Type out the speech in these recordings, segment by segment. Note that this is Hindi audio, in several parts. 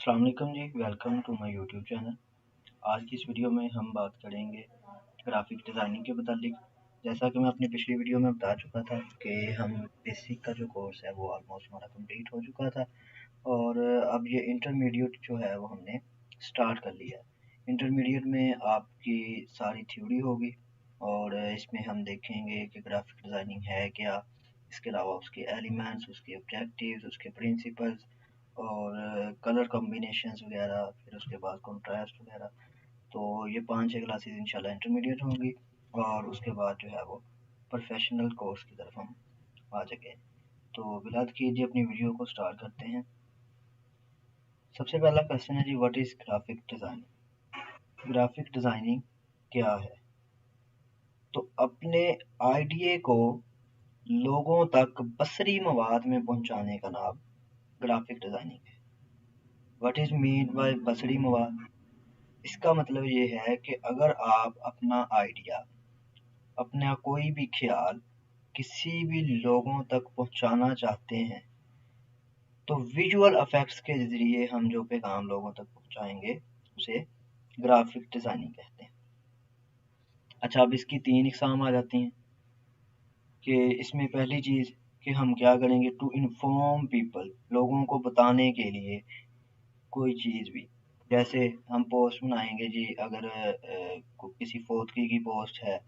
अस्सलाम वालेकुम जी, welcome to my YouTube channel. आज की इस वीडियो में हम बात करेंगे ग्राफिक डिज़ाइनिंग के मुतालिक। जैसा कि मैं अपनी पिछली वीडियो में बता चुका था कि हम बेसिक का जो कोर्स है वो ऑलमोस्ट हमारा कंप्लीट हो चुका था और अब ये इंटरमीडिएट जो है वो हमने स्टार्ट कर लिया है। इंटरमीडिएट में आपकी सारी थ्योरी होगी और इसमें हम देखेंगे कि ग्राफिक डिज़ाइनिंग है क्या, इसके अलावा उसके एलिमेंट्स, उसके ऑब्जेक्टिव्स, उसके प्रिंसिपल्स और कलर कॉम्बिनेशंस वगैरह, फिर उसके बाद कॉन्ट्रास्ट वगैरह। तो ये 5-6 क्लासेस इंशाल्लाह इंटरमीडिएट होंगी और उसके बाद जो है वो प्रोफेशनल कोर्स की तरफ हम आ जाएंगे। तो बिला कीजिए अपनी वीडियो को स्टार्ट करते हैं। सबसे पहला क्वेश्चन है जी, what is graphic designing. Graphic designing क्या है? तो अपने आइडिया को लोगों तक बसरी मवाद में पहुंचाने का नाम ग्राफिक डिज़ाइनिंग है। व्हाट इज़ मीन बाय बसरी मवाद? इसका मतलब ये है कि अगर आप अपना आइडिया, अपना कोई भी ख्याल किसी भी लोगों तक पहुंचाना चाहते हैं तो विजुअल इफेक्ट्स के ज़रिए हम जो पैगाम लोगों तक पहुंचाएंगे उसे ग्राफिक डिज़ाइनिंग कहते हैं। अच्छा, अब इसकी 3 इकसाम आ जाती हैं कि इसमें पहली चीज़ कि हम क्या करेंगे, टू इन्फॉर्म पीपल, लोगों को बताने के लिए कोई चीज़ भी। जैसे हम पोस्ट बनाएंगे जी, अगर किसी फोतगी की पोस्ट है,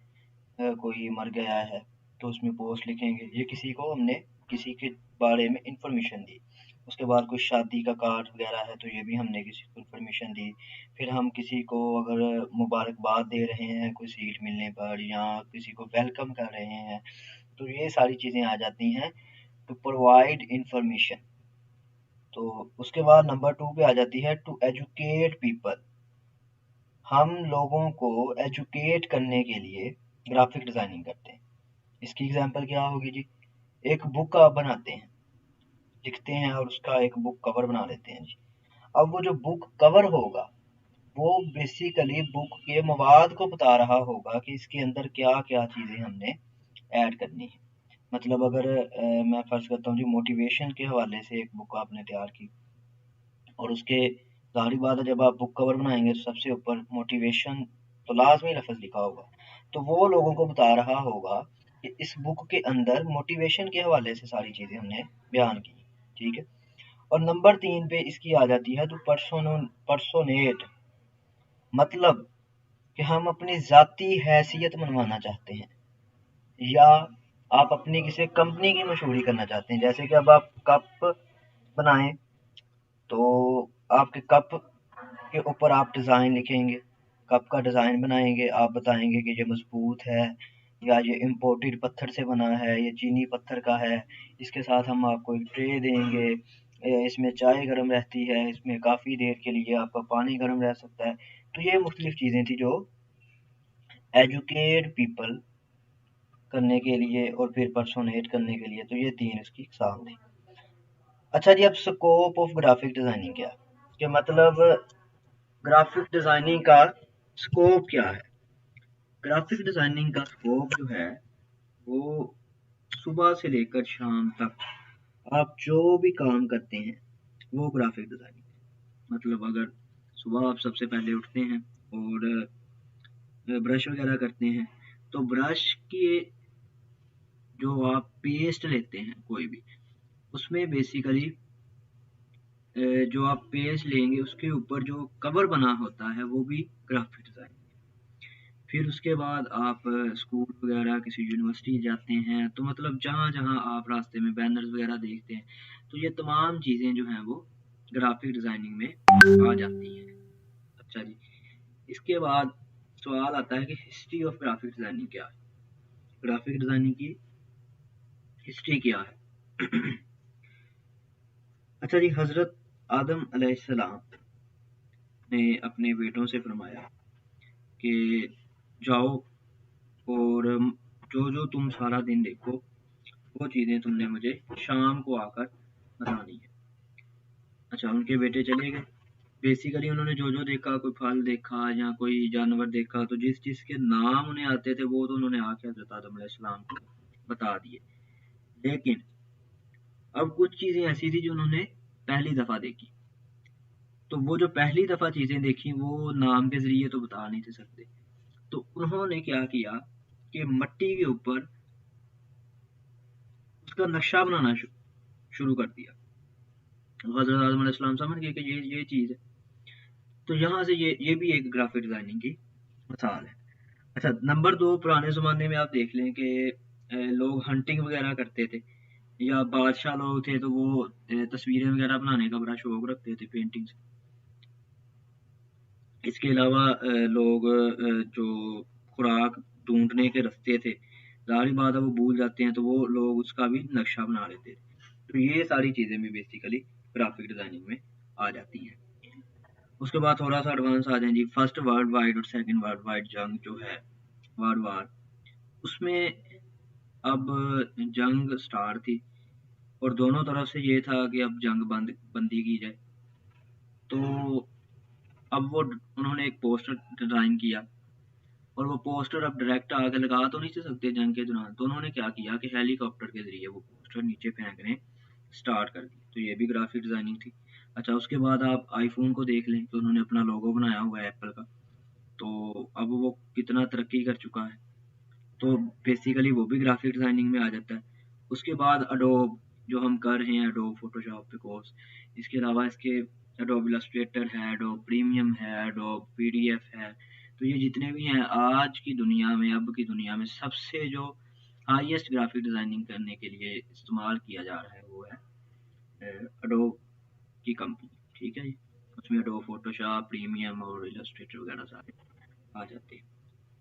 कोई मर गया है तो उसमें पोस्ट लिखेंगे, ये किसी को हमने किसी के बारे में इंफॉर्मेशन दी। उसके बाद कोई शादी का कार्ड वगैरह है तो ये भी हमने किसी को इंफॉर्मेशन दी। फिर हम किसी को अगर मुबारकबाद दे रहे हैं कोई सीट मिलने पर या किसी को वेलकम कर रहे हैं तो ये सारी चीज़ें आ जाती हैं टू प्रोवाइड इंफॉर्मेशन। तो उसके बाद नंबर 2 पे आ जाती है टू एजुकेट पीपल। हम लोगों को एजुकेट करने के लिए ग्राफिक डिज़ाइनिंग करते हैं। इसकी एग्जांपल क्या होगी जी, एक बुक आप बनाते हैं, लिखते हैं और उसका एक बुक कवर बना लेते हैं जी। अब वो जो बुक कवर होगा वो बेसिकली बुक के मवाद को बता रहा होगा कि इसके अंदर क्या क्या चीज़ें हमने ऐड करनी है। मतलब अगर मैं फर्ज करता हूँ जी, मोटिवेशन के हवाले से एक बुक आपने तैयार की और उसके ज़ाहिर बात है जब आप बुक कवर बनाएंगे तो सबसे ऊपर मोटिवेशन तो लाजमी लफ्ज़ लिखा होगा, तो वो लोगों को बता रहा होगा कि इस बुक के अंदर मोटिवेशन के हवाले से सारी चीज़ें हमने बयान की। ठीक है। और नंबर 3 पे इसकी आ जाती है तो पर्सोनेट, मतलब कि हम अपनी ज़ाती हैसियत मनवाना चाहते हैं या आप अपनी किसी कंपनी की मशहूरी करना चाहते हैं। जैसे कि अब आप कप बनाएं तो आपके कप के ऊपर आप डिज़ाइन लिखेंगे, कप का डिज़ाइन बनाएंगे, आप बताएंगे कि ये मजबूत है या ये इम्पोर्टेड पत्थर से बना है, ये चीनी पत्थर का है। इसके साथ हम आपको एक ट्रे देंगे, इसमें चाय गर्म रहती है, इसमें काफ़ी देर के लिए आपका पानी गर्म रह सकता है। तो ये मुख्तलिफ चीज़ें थी जो एजुकेट पीपल करने के लिए और फिर पर्सोनेट करने के लिए, तो ये 3 इसकी इकसाम थी। अच्छा जी, अब स्कोप ऑफ ग्राफिक डिज़ाइनिंग क्या है, कि मतलब ग्राफिक डिज़ाइनिंग का स्कोप क्या है। ग्राफिक डिज़ाइनिंग का स्कोप जो है वो सुबह से लेकर शाम तक आप जो भी काम करते हैं वो ग्राफिक डिज़ाइनिंग। मतलब अगर सुबह आप सबसे पहले उठते हैं और ब्रश वगैरह करते हैं तो ब्रश के जो आप पेस्ट लेते हैं कोई भी, उसमें बेसिकली जो आप पेस्ट लेंगे उसके ऊपर जो कवर बना होता है वो भी ग्राफिक डिज़ाइन। फिर उसके बाद आप स्कूल वगैरह किसी यूनिवर्सिटी जाते हैं तो मतलब जहाँ जहाँ आप रास्ते में बैनर्स वगैरह देखते हैं तो ये तमाम चीज़ें जो हैं वो ग्राफिक डिज़ाइनिंग में आ जाती हैं। अच्छा जी, इसके बाद सवाल आता है कि हिस्ट्री ऑफ ग्राफिक डिज़ाइनिंग क्या है। ग्राफिक डिज़ाइनिंग की हिस्ट्री क्या है। अच्छा जी, हज़रत आदम अलैहिस्सलाम ने अपने बेटों से फरमाया कि जाओ और जो जो तुम सारा दिन देखो वो चीज़ें तुमने मुझे शाम को आकर बतानी है। अच्छा, उनके बेटे चले गए। बेसिकली उन्होंने जो जो देखा, कोई फल देखा या कोई जानवर देखा, तो जिस जिसके नाम उन्हें आते थे वो तो उन्होंने आके हज़रत आदम अलैहिस्सलाम को बता दिए। लेकिन अब कुछ चीज़ें ऐसी थी जो उन्होंने पहली दफ़ा देखी, तो वो जो पहली दफ़ा चीज़ें देखी वो नाम के ज़रिए तो बता नहीं थे सकते, तो उन्होंने क्या किया कि मट्टी के ऊपर उसका नक्शा बनाना शुरू कर दिया। हज़रत आदम अलैहिस्सलाम समझ गए कि ये चीज़ है, तो यहाँ से ये भी एक ग्राफिक डिज़ाइनिंग की मिसाल है। अच्छा, नंबर 2, पुराने ज़माने में आप देख लें कि लोग हंटिंग वगैरह करते थे, या बादशाह लोग थे तो वो तस्वीरें वगैरह बनाने का बड़ा शौक रखते थे, पेंटिंग्स। इसके अलावा लोग जो खुराक ढूंढने के रास्ते थे, ज़ाहिर बात है वो भूल जाते हैं, तो वो लोग उसका भी नक्शा बना लेते थे। तो ये सारी चीज़ें भी बेसिकली ग्राफिक डिज़ाइनिंग में आ जाती हैं। उसके बाद थोड़ा सा एडवांस आ जाएं जी। फर्स्ट वर्ल्ड वाइड और सेकंड वर्ल्ड वाइड जंग जो है, वर्ल्ड वार, उसमें अब जंग स्टार्ट थी और दोनों तरफ से ये था कि अब जंग बंदी की जाए। तो अब वो उन्होंने एक पोस्टर डिज़ाइन किया, और वो पोस्टर अब डायरेक्ट आके लगा तो नहीं सकते जंग के दौरान, तो उन्होंने क्या किया कि हेलीकॉप्टर के ज़रिए वो पोस्टर नीचे फेंकने स्टार्ट कर दी। तो ये भी ग्राफिक डिज़ाइनिंग थी। अच्छा, उसके बाद आप आईफ़ोन को देख लें, तो उन्होंने अपना लोगो बनाया हुआ है एप्पल का, तो अब वो कितना तरक्की कर चुका है, तो बेसिकली वो भी ग्राफिक डिज़ाइनिंग में आ जाता है। उसके बाद एडोब जो हम कर रहे हैं, एडोब फ़ोटोशॉप पे कोर्स, इसके अलावा इसके एडोब इलस्ट्रेटर है, एडोब प्रीमियम है, एडोब पीडीएफ है, तो ये जितने भी हैं आज की दुनिया में, अब की दुनिया में सबसे जो हाईएस्ट ग्राफिक डिज़ाइनिंग करने के लिए इस्तेमाल किया जा रहा है वो है एडोब की कंपनी, ठीक है जी। उसमें एडोब फ़ोटोशॉप, प्रीमियम और इलस्ट्रेटर वगैरह सारे आ जाते हैं।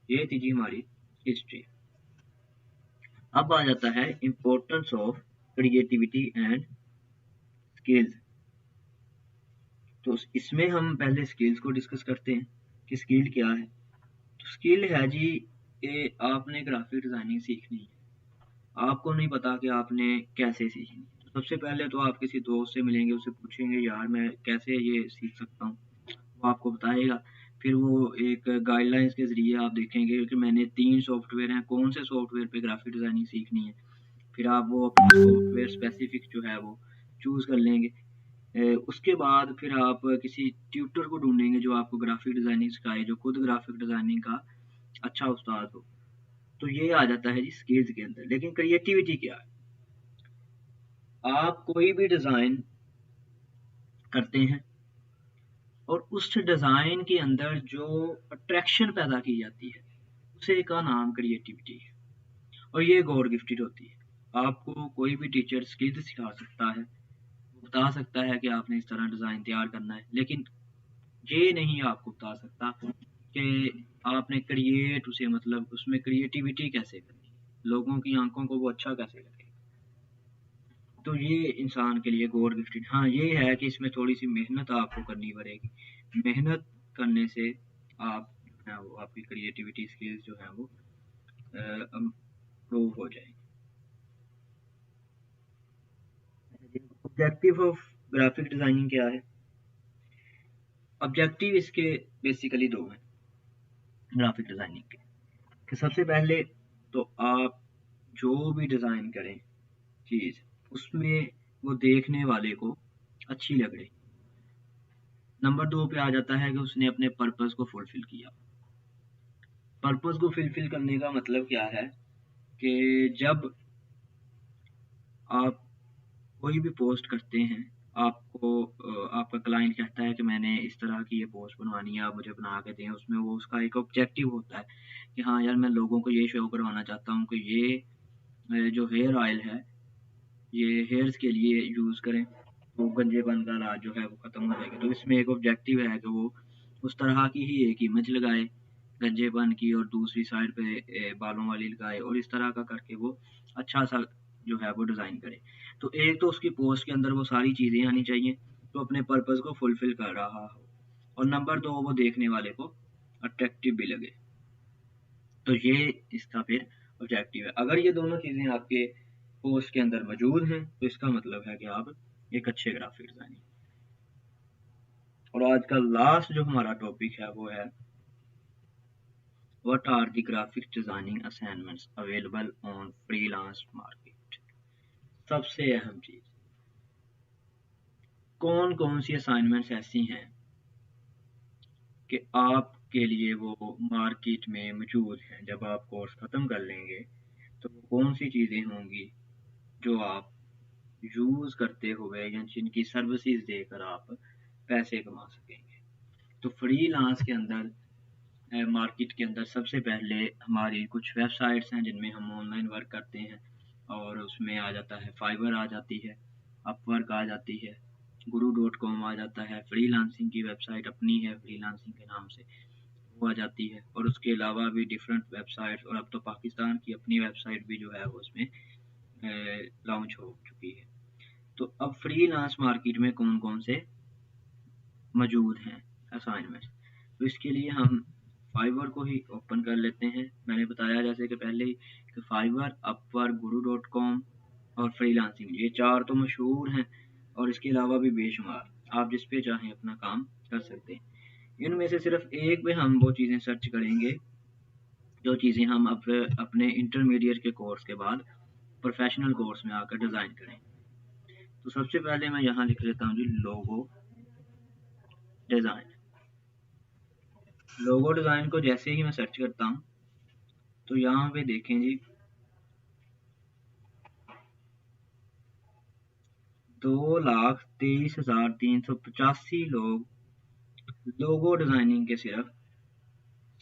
ये थी जी हमारी हिस्ट्री। अब आ जाता है importance of creativity and skills. तो इसमें हम पहले स्किल्स को डिस्कस करते हैं कि स्किल क्या है। तो स्किल है जी कि आपने ग्राफिक डिज़ाइनिंग सीखनी है, आपको नहीं पता कि आपने कैसे सीखनी है। तो सबसे पहले तो आप किसी दोस्त से मिलेंगे, उससे पूछेंगे यार मैं कैसे ये सीख सकता हूँ, वो आपको बताएगा। फिर वो एक गाइडलाइंस के ज़रिए आप देखेंगे कि मैंने 3 सॉफ्टवेयर हैं, कौन से सॉफ्टवेयर पे ग्राफिक डिज़ाइनिंग सीखनी है। फिर आप वो अपना सॉफ्टवेयर स्पेसिफिक जो है वो चूज़ कर लेंगे। उसके बाद फिर आप किसी ट्यूटर को ढूंढेंगे जो आपको ग्राफिक डिज़ाइनिंग सिखाए, जो खुद ग्राफिक डिज़ाइनिंग का अच्छा उस्ताद हो। तो ये आ जाता है जी स्किल्स के अंदर। लेकिन क्रिएटिविटी क्या है? आप कोई भी डिज़ाइन करते हैं और उस डिज़ाइन के अंदर जो अट्रैक्शन पैदा की जाती है, उसे का नाम क्रिएटिविटी है, और ये गॉड गिफ्टेड होती है। आपको कोई भी टीचर स्किल्स सिखा सकता है, बता सकता है कि आपने इस तरह डिज़ाइन तैयार करना है, लेकिन ये नहीं आपको बता सकता कि आपने क्रिएट उसे, मतलब उसमें क्रिएटिविटी कैसे करनी है, लोगों की आंखों को वो अच्छा कैसे लगेगा। तो ये इंसान के लिए गॉड गिफ्टेड। हाँ, ये है कि इसमें थोड़ी सी मेहनत आपको करनी पड़ेगी। मेहनत करने से आप जो है वो आपकी क्रिएटिविटी स्किल्स जो है वो इम्प्रूव हो जाएगी। ऑब्जेक्टिव ऑफ ग्राफिक डिज़ाइनिंग क्या है? ऑब्जेक्टिव इसके बेसिकली 2 हैं ग्राफिक डिज़ाइनिंग के। कि सबसे पहले तो आप जो भी डिज़ाइन करें चीज़, उसमें वो देखने वाले को अच्छी लग रही। नंबर 2 पे आ जाता है कि उसने अपने पर्पस को फुलफिल किया। पर्पस को फुलफिल करने का मतलब क्या है कि जब आप कोई भी पोस्ट करते हैं, आपको आपका क्लाइंट कहता है कि मैंने इस तरह की ये पोस्ट बनवानी है, आप मुझे बना के दें। उसमें वो उसका एक ऑब्जेक्टिव होता है कि हाँ यार, मैं लोगों को ये शो करवाना चाहता हूँ कि ये जो हेयर ऑयल है, ये हेयर्स के लिए यूज़ करें, तो गंजेपन का इलाज जो है वो ख़त्म हो जाएगा। तो इसमें एक ऑब्जेक्टिव है कि वो उस तरह की ही एक इमेज लगाए गंजेपन की, और दूसरी साइड पे बालों वाली लगाए, और इस तरह का करके वो अच्छा सा जो है वो डिज़ाइन करे। तो एक तो उसकी पोस्ट के अंदर वो सारी चीज़ें आनी चाहिए, तो अपने पर्पस को फुलफिल कर रहा हो, और नंबर 2 वो देखने वाले को अट्रैक्टिव भी लगे। तो ये इसका फिर ऑब्जेक्टिव है। अगर ये दोनों चीज़ें आपके पोस्ट के अंदर मौजूद हैं, तो इसका मतलब है कि आप एक अच्छे ग्राफिक डिज़ाइनर। और आज का लास्ट जो हमारा टॉपिक है वो है what are the graphic designing assignments available on freelance market. सबसे अहम चीज़, कौन कौन सी असाइनमेंट्स ऐसी हैं कि आपके लिए वो मार्केट में मौजूद हैं। जब आप कोर्स ख़त्म कर लेंगे तो कौन सी चीज़ें होंगी जो आप यूज़ करते हुए या जिनकी सर्विसेज देकर आप पैसे कमा सकेंगे। तो फ्रीलांस के अंदर मार्केट के अंदर सबसे पहले हमारी कुछ वेबसाइट्स हैं जिनमें हम ऑनलाइन वर्क करते हैं, और उसमें आ जाता है फाइवर आ जाती है, अपवर्क आ जाती है, guru.com आ जाता है, फ्रीलांसिंग की वेबसाइट अपनी है फ्रीलांसिंग के नाम से, वो आ जाती है। और उसके अलावा भी डिफरेंट वेबसाइट्स, और अब तो पाकिस्तान की अपनी वेबसाइट भी जो है वो उसमें लॉन्च हो चुकी है। तो अब फ्रीलांस मार्केट में कौन कौन से मौजूद हैं असाइनमेंट, तो इसके लिए हम फाइवर को ही ओपन कर लेते हैं। मैंने बताया जैसे कि पहले ही कि फाइवर, अपवर्क, guru.com और फ्रीलांसिंग, ये चार तो मशहूर हैं, और इसके अलावा भी बेशुमार, आप जिस पे चाहें अपना काम कर सकते हैं। इनमें से सिर्फ एक में हम वो चीज़ें सर्च करेंगे जो चीज़ें हम अपने इंटरमीडिएट के कोर्स के बाद प्रोफेशनल कोर्स में आकर डिज़ाइन करें। तो सबसे पहले मैं यहाँ लिख लेता हूँ जी लोगो डिज़ाइन। लोगो डिज़ाइन को जैसे ही मैं सर्च करता हूँ तो यहाँ पे देखें जी 2,23,385 लोग लोगो डिज़ाइनिंग के सिर्फ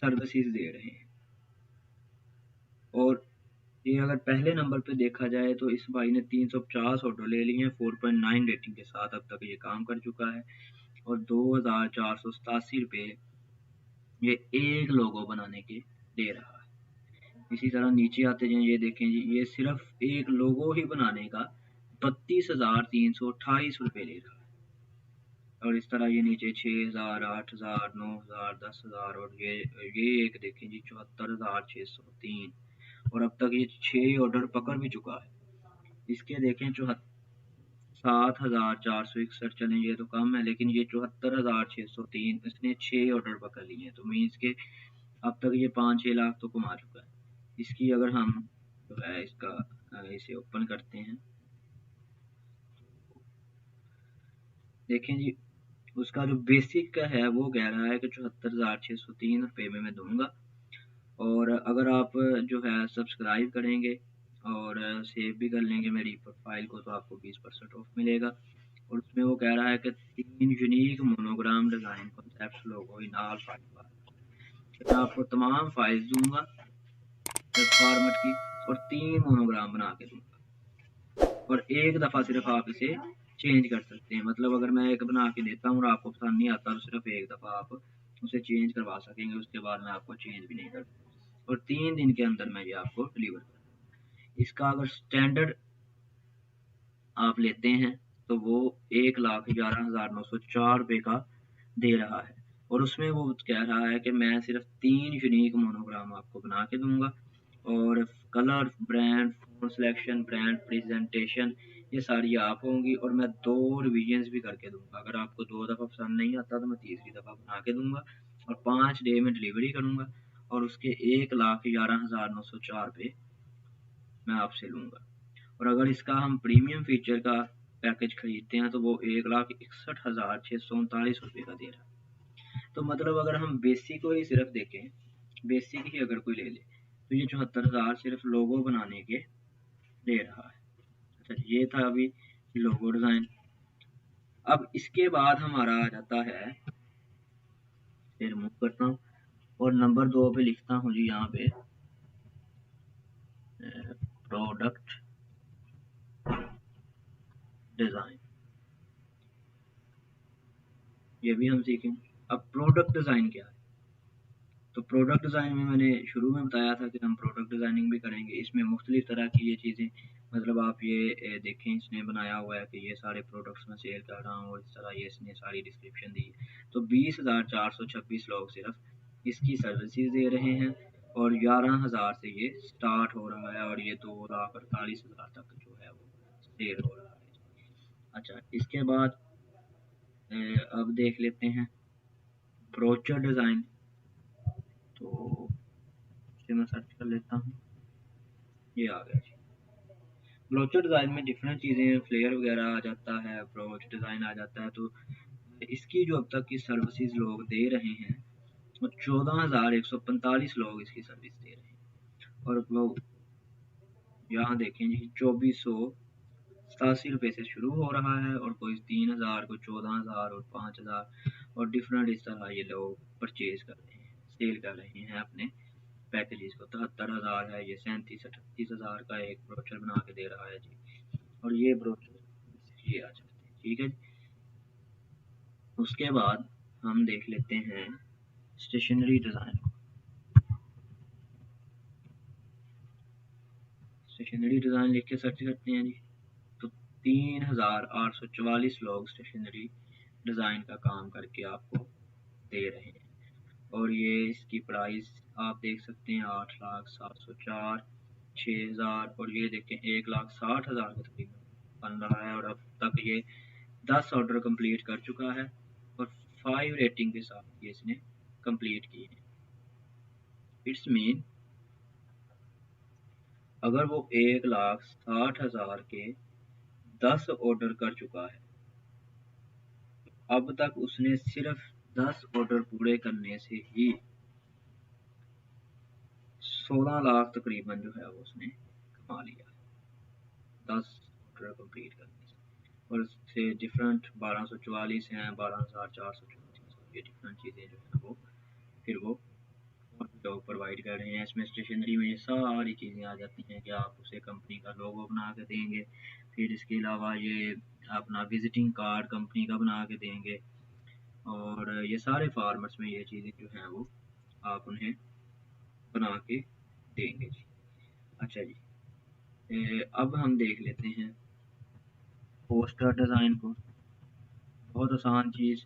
सर्विसेज दे रहे हैं। और ये अगर पहले नंबर पे देखा जाए तो इस भाई ने 350 ऑर्डर ले लिए हैं 4.9 रेटिंग के साथ, अब तक ये काम कर चुका है, और 2,487 ये एक लोगो बनाने के दे रहा है। इसी तरह नीचे आते जाएं, ये देखें जी, ये सिर्फ एक लोगो ही बनाने का 32,328 रुपये ले रहा है। और इस तरह ये नीचे 6,000, 8,000, 9,000, 10,000, और ये एक देखें जी 74,603, और अब तक ये 6 ऑर्डर पकड़ भी चुका है। इसके देखें 7,461, चलें ये तो कम है, लेकिन ये 74,603, इसने 6 ऑर्डर पकड़ लिए हैं, तो मीन्स के अब तक ये 5-6 लाख तो कमा चुका है। इसकी अगर हम जो है इसका इसे ओपन करते हैं, देखें जी उसका जो बेसिक का है वो कह रहा है कि 74,603 रुपये में मैं दूंगा। और अगर आप जो है सब्सक्राइब करेंगे और सेव भी कर लेंगे मेरी प्रोफाइल को तो आपको 20% ऑफ मिलेगा। और उसमें वो कह रहा है कि 3 unique monogram design concept logo in all file, मैं आपको तमाम फाइल्स दूंगा फॉर्मेट की, और 3 मोनोग्राम बना के दूंगा, और एक दफ़ा सिर्फ आप इसे चेंज कर सकते हैं। मतलब अगर मैं एक बना के देता हूँ और आपको पसंद नहीं आता तो सिर्फ एक दफ़ा आप उसे चेंज करवा सकेंगे, उसके बाद मैं आपको चेंज भी नहीं करता, और 3 दिन के अंदर मैं ये आपको डिलीवर करूँगा। इसका अगर स्टैंडर्ड आप लेते हैं तो वो 1,11,904 रुपये का दे रहा है, और उसमें वो कह रहा है कि मैं सिर्फ 3 यूनिक मोनोग्राम आपको बना के दूंगा, और colour, brand, phone selection, brand presentation, ये सारी आप होंगी, और मैं 2 रिविजन्स भी करके दूंगा। अगर आपको 2 दफ़ा पसंद नहीं आता तो मैं तीसरी दफ़ा बना के दूंगा, और 5 डे में डिलीवरी करूंगा, और उसके 1,11,904 रुपये मैं आपसे लूँगा। और अगर इसका हम प्रीमियम फीचर का पैकेज खरीदते हैं तो वो 1,61,639 रुपये का दे रहा है। तो मतलब अगर हम बेसिक को ही सिर्फ देखें, बेसिक ही अगर कोई ले ले तो ये 74,000 सिर्फ लोगो बनाने के दे रहा है। अच्छा, ये था अभी लोगो डिज़ाइन। अब इसके बाद हमारा आ जाता है, फिर मूव करता हूँ और नंबर 2 पे लिखता हूँ जी यहाँ पे प्रोडक्ट डिज़ाइन। ये भी हम सीखेंगे। अब प्रोडक्ट डिज़ाइन क्या है, तो प्रोडक्ट डिज़ाइन में मैंने शुरू में बताया था कि हम प्रोडक्ट डिज़ाइनिंग भी करेंगे। इसमें मुख्तलिफ तरह की ये चीज़ें, मतलब आप ये देखें, इसने बनाया हुआ है कि ये सारे प्रोडक्ट्स मैं सेल कर रहा हूँ, और इस तरह ये इसने सारी डिस्क्रिप्शन दी है। तो 20,426 लोग सिर्फ इसकी सर्विसेज दे रहे हैं, और 11,000 से ये स्टार्ट हो रहा है, और ये 2,48,000 तक जो है वो सेल हो रहा है। अच्छा, इसके बाद अब देख लेते हैं ब्रोचर डिज़ाइन। तो इसे मैं सर्च कर लेता हूँ, ये आ गया जी। ब्रोचर डिज़ाइन में डिफरेंट चीज़ें, फ्लेयर वगैरह आ जाता है, ब्रोच डिज़ाइन आ जाता है। तो इसकी जो अब तक की सर्विसेज लोग दे रहे हैं और 14,145 लोग इसकी सर्विस दे रहे हैं। और वो यहाँ देखें जी 2487 से शुरू हो रहा है, और कोई 3,000, कोई 14,000 और 5,000, और डिफरेंट इस तरह ये लोग परचेज कर रहे हैं, सेल कर रहे हैं अपने पैकेजेस को। 73,000 है ये, 37-38,000 का एक ब्रोचर बना के दे रहा है जी। और ये ब्रोचर ये आ जाते हैं, ठीक है जी। उसके बाद हम देख लेते हैं स्टेशनरी डिज़ाइन को। स्टेशनरी डिज़ाइन लिख के सर्च करते हैं जी, तो 3,844 लोग स्टेशनरी डिज़ाइन का काम करके आपको दे रहे हैं। और ये इसकी प्राइस आप देख सकते हैं 8,07,004, 6,000, और ये देखें 1,60,000 का तकरीबन बन रहा है। और अब तक ये 10 ऑर्डर कंप्लीट कर चुका है, और 5 रेटिंग के साथ ये इसने कंप्लीट किए हैं। इट्स मीन अगर वो 1,60,000 के 10 ऑर्डर कर चुका है, अब तक उसने सिर्फ 10 ऑर्डर पूरे करने से ही 16 लाख तकरीबन जो है वो उसने कमा लिया है, 10 ऑर्डर कंप्लीट करने से। और उससे डिफरेंट 1244 हैं, 12,434, ये डिफरेंट चीज़ें जो है वो फिर वो लोग प्रोवाइड कर रहे हैं। इसमें स्टेशनरी में ये सारी चीज़ें आ जाती हैं कि आप उसे कंपनी का लोगो बना के देंगे, फिर इसके अलावा ये अपना विजिटिंग कार्ड कंपनी का बना के देंगे, और ये सारे फार्मेट्स में ये चीज़ें जो हैं वो आप उन्हें बना के देंगे जी। अच्छा जी, अब हम देख लेते हैं पोस्टर डिज़ाइन को। बहुत आसान चीज़,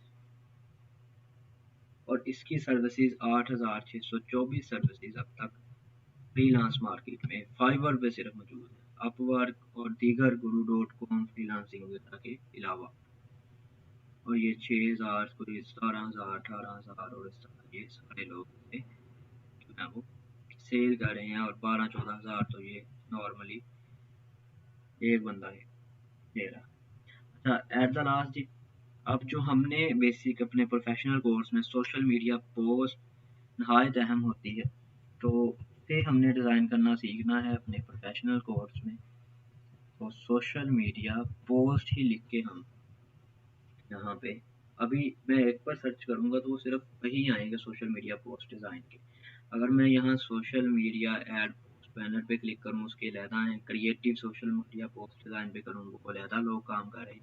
और इसकी सर्विसेज 8,624 सर्विसेज अब तक फ्रीलांस मार्केट में फाइवर पे सिर्फ मौजूद है, अपवर्क और दीगर guru.com फ्रीलांसिंग वगैरह के अलावा। और ये 6,000, कोई 17,000, 18,000, और इस तरह ये सारे लोग जो है वो सेल कर रहे हैं। और 12-14,000 तो ये नॉर्मली एक बंदा है दे रहा। अच्छा, एट द लास्ट जी, अब जो हमने बेसिक अपने प्रोफेशनल कोर्स में सोशल मीडिया पोस्ट नहायत अहम होती है, तो उसे हमने डिज़ाइन करना सीखना है अपने प्रोफेशनल कोर्स में। तो सोशल मीडिया पोस्ट ही लिख के हम यहाँ पे, अभी मैं एक बार सर्च करूँगा तो वो सिर्फ वही आएंगे सोशल मीडिया पोस्ट डिज़ाइन के। अगर मैं यहाँ social media ad post banner पे क्लिक करूँ, उसके अलहदा हैं, creative social media post design पे करूँ, वो अलहदा लोग काम कर रहे हैं।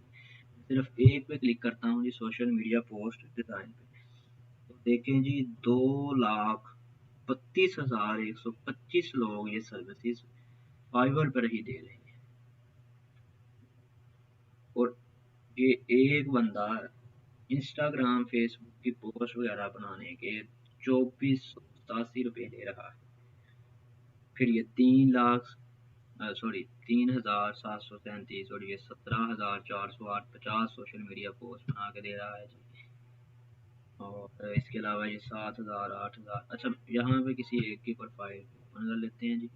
सिर्फ एक पे क्लिक करता हूँ जी, सोशल मीडिया पोस्ट डिज़ाइन पे, तो देखें जी 2,32,125 लोग ये सर्विसेज फाइवर पर ही दे रहे हैं। और ये एक बंदा इंस्टाग्राम फेसबुक की पोस्ट वगैरह बनाने के 2,487 दे रहा है। फिर ये 3,737, और ये 17,450 सोशल मीडिया पोस्ट बना के दे रहा है जी। और इसके अलावा ये 7,000, 8,000। अच्छा, यहाँ पे किसी एक की प्रोफाइल ओपन कर लेते हैं जी,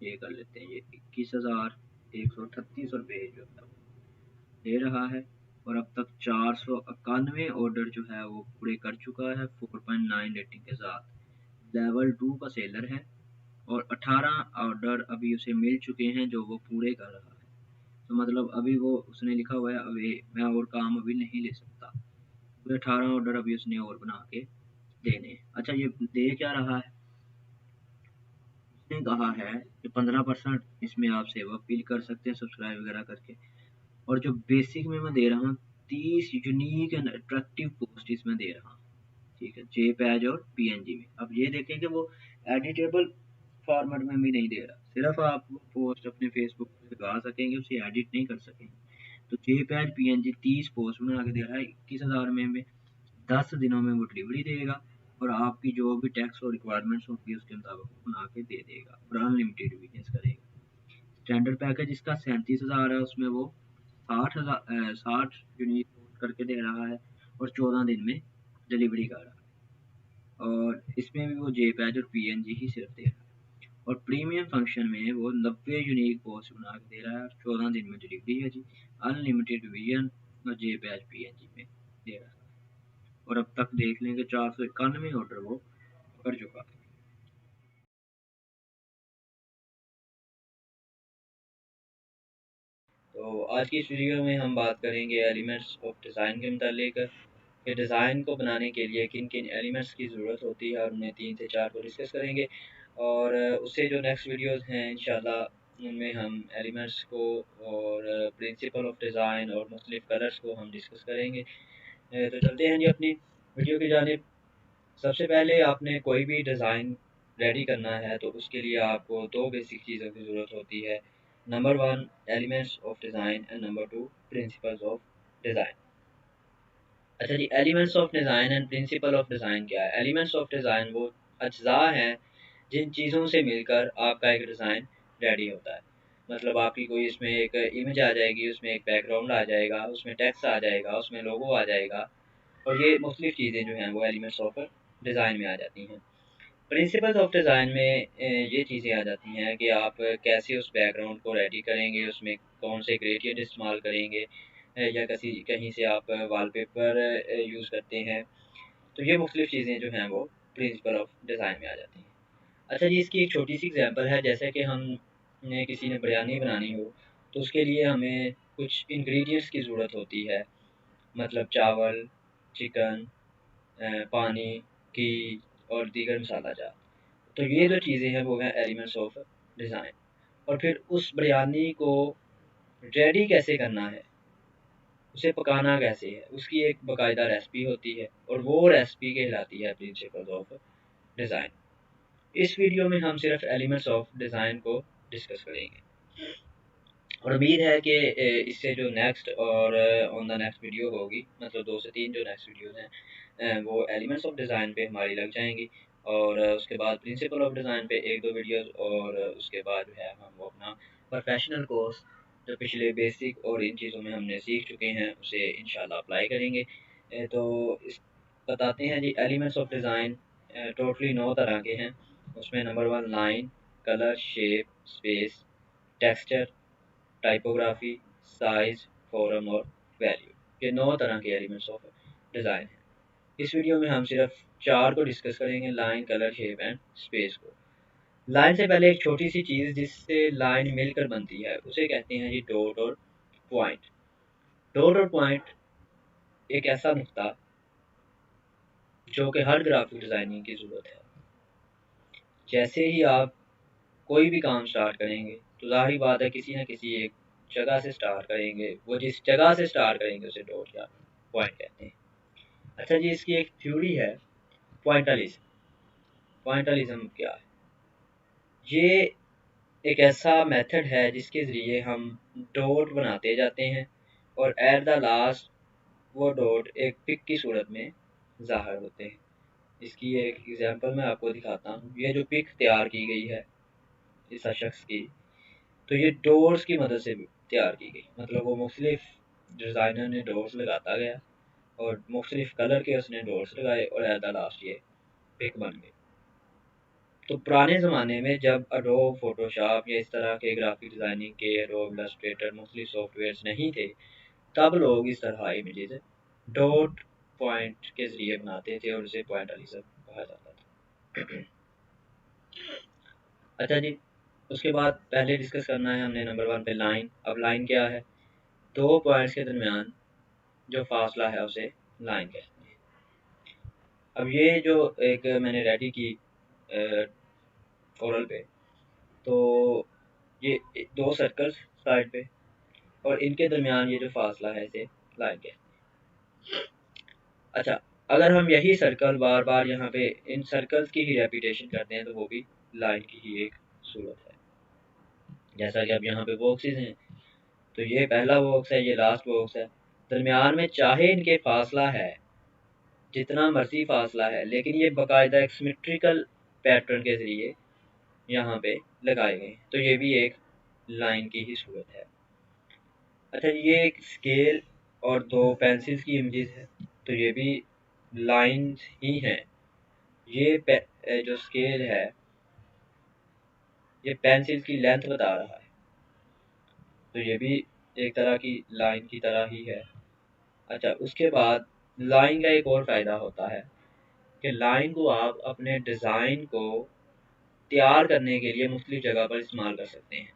ये कर लेते हैं, ये 21,138 रुपये जो है दे रहा है। और अब तक 491 ऑर्डर जो है वो पूरे कर चुका है 4.9 रेटिंग के साथ। लेवल 2 का सेलर है, और 18 ऑर्डर अभी उसे मिल चुके हैं जो वो पूरे कर रहा है। तो मतलब अभी वो उसने लिखा हुआ है अभी मैं और काम अभी नहीं ले सकता, तो 18 ऑर्डर अभी उसने और बना के देने। अच्छा, ये दे क्या रहा है, उसने कहा है कि 15% इसमें आप सेवा अपील कर सकते हैं सब्सक्राइब वगैरह करके। और जो बेसिक में मैं दे रहा हूँ 30 यूनिक एंड अट्रैक्टिव पोस्ट इसमें दे रहा हूँ, ठीक है, जेपैज और पीएनजी में। अब ये देखें कि वो एडिटेबल फॉर्मेट में भी नहीं दे रहा, सिर्फ आप पोस्ट अपने फेसबुक पे लगा सकेंगे, उसे एडिट नहीं कर सकेंगे। तो जेपैज पीएनजी 30 पोस्ट बना के दे रहा है 21,000 में 10 दिनों में वो डिलीवरी देगा, और आपकी जो भी टैक्स और रिक्वायरमेंट्स होगी उसके मुताबिक बना के दे देगा, और अनलिमिटेड बिजनेस करेगा। स्टैंडर्ड पैकेज इसका 37,000 है, उसमें वो 60 यूनिट करके दे रहा है, और 14 दिन में डिलीवरी कर रहा है। और इसमें भी वो जेपैज और पीएनजी ही सिर्फ दे रहा है। और प्रीमियम फंक्शन में वो 90 यूनिक पोस्ट बना के दे रहा है, और 14 दिन में डिलीवरी है जी। अनलिमिटेड विजन और जेपैज पीएनजी में दे रहा है। और अब तक देख लें कि 491 ऑर्डर वो कर चुका है। तो आज की इस वीडियो में हम बात करेंगे एलिमेंट्स ऑफ डिज़ाइन के मुतालिक कि डिज़ाइन को बनाने के लिए किन किन एलिमेंट्स की ज़रूरत होती है, और उन्हें 3 से 4 को डिस्कस करेंगे। और उससे जो नेक्स्ट वीडियोस हैं इंशाल्लाह उनमें हम एलिमेंट्स को और प्रिंसिपल ऑफ डिज़ाइन और मुख्तलिफ कलर्स को हम डिस्कस करेंगे। तो चलते हैं जी अपनी वीडियो की जानिब। सबसे पहले आपने कोई भी डिज़ाइन रेडी करना है तो उसके लिए आपको दो बेसिक चीज़ों की ज़रूरत होती है। Number 1 elements of design and number 2 principles of design. अच्छा जी, elements of design and principle of design क्या है? एलिमेंट्स ऑफ डिज़ाइन वो अज्जा हैं जिन चीज़ों से मिलकर आपका एक डिज़ाइन रेडी होता है। मतलब आपकी कोई इसमें एक इमेज आ जाएगी, उसमें एक बैकग्राउंड आ जाएगा, उसमें टेक्स्ट आ जाएगा, उसमें लोगो आ जाएगा, और ये मुख्तलिफ चीज़ें जो हैं वो एलिमेंट्स ऑफ डिज़ाइन में आ जाती हैं। प्रिंसिपल्स ऑफ डिज़ाइन में ये चीज़ें आ जाती हैं कि आप कैसे उस बैकग्राउंड को रेडी करेंगे, उसमें कौन से ग्रेडियंट इस्तेमाल करेंगे, या किसी कहीं से आप वॉलपेपर यूज़ करते हैं। तो ये मुख्तलिफ चीज़ें जो हैं वो प्रिंसिपल ऑफ डिज़ाइन में आ जाती हैं। अच्छा जी, इसकी एक छोटी सी एग्जांपल है। जैसे कि हम ने किसी ने बिरयानी बनानी हो तो उसके लिए हमें कुछ इंग्रेडिएंट्स की ज़रूरत होती है, मतलब चावल, चिकन, पानी, घी और दीगर मसाला जात। तो ये जो चीज़ें हैं वो हैं एलिमेंट्स ऑफ डिज़ाइन। और फिर उस बिरयानी को रेडी कैसे करना है, उसे पकाना कैसे है, उसकी एक बाकायदा रेसिपी होती है, और वो रेसिपी कहलाती है प्रिंसिपल्स ऑफ डिज़ाइन। इस वीडियो में हम सिर्फ एलिमेंट्स ऑफ डिज़ाइन को डिस्कस करेंगे, और उम्मीद है कि इससे जो नेक्स्ट और ऑन द नेक्स्ट वीडियो होगी, मतलब 2 से 3 जो नेक्स्ट वीडियोस हैं वो एलिमेंट्स ऑफ डिज़ाइन पे हमारी लग जाएंगी। और उसके बाद प्रिंसिपल ऑफ डिज़ाइन पे 1-2 वीडियोस, और उसके बाद जो है हम वो अपना प्रोफेशनल कोर्स जो पिछले बेसिक और इन चीज़ों में हमने सीख चुके हैं उसे इंशाल्लाह अप्लाई करेंगे। तो इस बताते हैं जी, एलिमेंट्स ऑफ डिज़ाइन टोटली 9 तरह के हैं। उसमें number 1 line, colour, shape, space, texture, typography, size, form और वैल्यू, ये 9 तरह के एलिमेंट्स ऑफ डिज़ाइन हैं। इस वीडियो में हम सिर्फ 4 को डिस्कस करेंगे, line, colour, shape and space को। लाइन से पहले एक छोटी सी चीज़ जिससे लाइन मिलकर बनती है उसे कहते हैं जी डॉट और पॉइंट। डॉट और पॉइंट एक ऐसा नुक्ता जो कि हर ग्राफिक डिज़ाइनिंग की ज़रूरत है। जैसे ही आप कोई भी काम स्टार्ट करेंगे तो ज़ाहिर बात है किसी न किसी एक जगह से स्टार्ट करेंगे, वो जिस जगह से स्टार्ट करेंगे उसे डॉट या पॉइंट कहते हैं। अच्छा जी, इसकी एक थ्योरी है पॉइंटलिज्म। पॉइंटलिज्म क्या है? ये एक ऐसा मेथड है जिसके ज़रिए हम डॉट बनाते जाते हैं और एट द लास्ट वो डॉट एक पिक की सूरत में ज़ाहिर होते हैं। इसकी एक एग्जांपल मैं आपको दिखाता हूँ। ये जो पिक तैयार की गई है इस शख्स की, तो ये डोर्स की मदद से तैयार की गई। मतलब वो मुख्तलिफ डिज़ाइनर ने डोर्स लगाता गया और मुख्तलिफ कलर के उसने डोर्स लगाए और एट द लास्ट ये पिक बन गई। तो पुराने ज़माने में जब एडोब फोटोशॉप या इस तरह के ग्राफिक डिज़ाइनिंग के एडोब इलस्ट्रेटर मुख्तलिफ सॉफ्टवेयर्स नहीं थे, तब लोग इस तरह इमेजेस डॉट पॉइंट के ज़रिए बनाते थे और उसे पॉइंटलिज्म कहा जाता था। अच्छा जी, उसके बाद पहले डिस्कस करना है हमने नंबर 1 पे लाइन। अब लाइन क्या है? दो पॉइंट्स के दरमियान जो फासला है उसे लाइन कहते हैं। अब ये जो एक मैंने रेडी की ओरल पे, तो ये दो सर्कल्स साइड पे और इनके दरमियान ये जो फासला है इसे लाइन कहते हैं। अच्छा, अगर हम यही सर्कल बार बार यहाँ पे इन सर्कल्स की ही रेपिटेशन करते हैं तो वो भी लाइन की ही एक सूरत है। जैसा कि अब यहाँ पे बॉक्सेस हैं, तो ये पहला बॉक्स है, ये लास्ट बॉक्स है। दरमियान में चाहे इनके फासला है जितना मर्जी फासला है, लेकिन ये बाकायदा एक सिमेट्रिकल पैटर्न के ज़रिए यहाँ पे लगाए गए, तो ये भी एक लाइन की ही सूरत है। अच्छा, ये एक स्केल और दो पेंसिल्स की इमेजेस है, तो ये भी लाइंस ही हैं। ये जो स्केल है ये पेंसिल की लेंथ बता रहा है, तो ये भी एक तरह की लाइन की तरह ही है। अच्छा, उसके बाद लाइन का एक और फ़ायदा होता है कि लाइन को आप अपने डिज़ाइन को तैयार करने के लिए मुख्तलिफ जगह पर इस्तेमाल कर सकते हैं।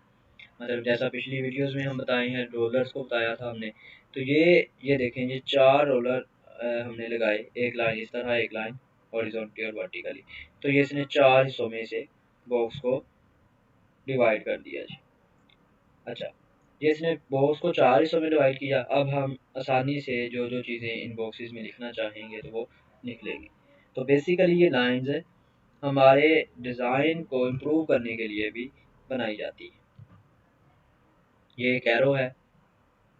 मतलब जैसा पिछली वीडियोस में हम बताए हैं, रोलर्स को बताया था हमने, तो ये देखें, ये 4 रोलर हमने लगाए, एक लाइन इस तरह, एक लाइन हॉरिजॉन्टली और वर्टिकली। तो ये इसने 4 हिस्सों में से बॉक्स को डिवाइड कर दिया जी। अच्छा, ये इसने बॉक्स को 4 हिस्सों में डिवाइड किया। अब हम आसानी से जो जो चीज़ें इन बॉक्सेस में लिखना चाहेंगे तो वो लिख लेंगे। तो बेसिकली ये लाइंस हमारे डिज़ाइन को इम्प्रूव करने के लिए भी बनाई जाती है। ये एक एरो है,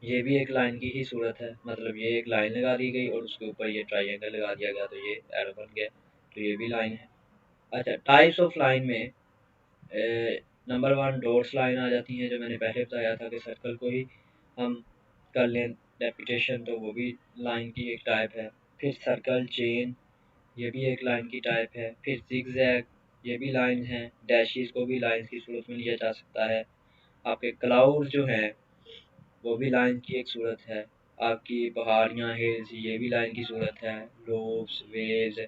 ये भी एक लाइन की ही सूरत है, मतलब ये एक लाइन लगा दी गई और उसके ऊपर ये ट्राइंगल लगा दिया गया, तो ये एरो बन गया, तो ये भी लाइन है। अच्छा, टाइप्स ऑफ लाइन में नंबर 1 डॉट्स लाइन आ जाती हैं, जो मैंने पहले बताया था कि सर्कल को ही हम कर लें डेपिटेशन, तो वो भी लाइन की एक टाइप है। फिर सर्कल, चेन, ये भी एक लाइन की टाइप है। फिर जिगजैग, ये भी लाइन है। डैशेस को भी लाइन की सूरत में लिया जा सकता है। आपके क्लाउड जो हैं वो भी लाइन की एक सूरत है। आपकी पहाड़ियाँ, हिल्स, ये भी लाइन की सूरत है। लोब्स, वेव्स,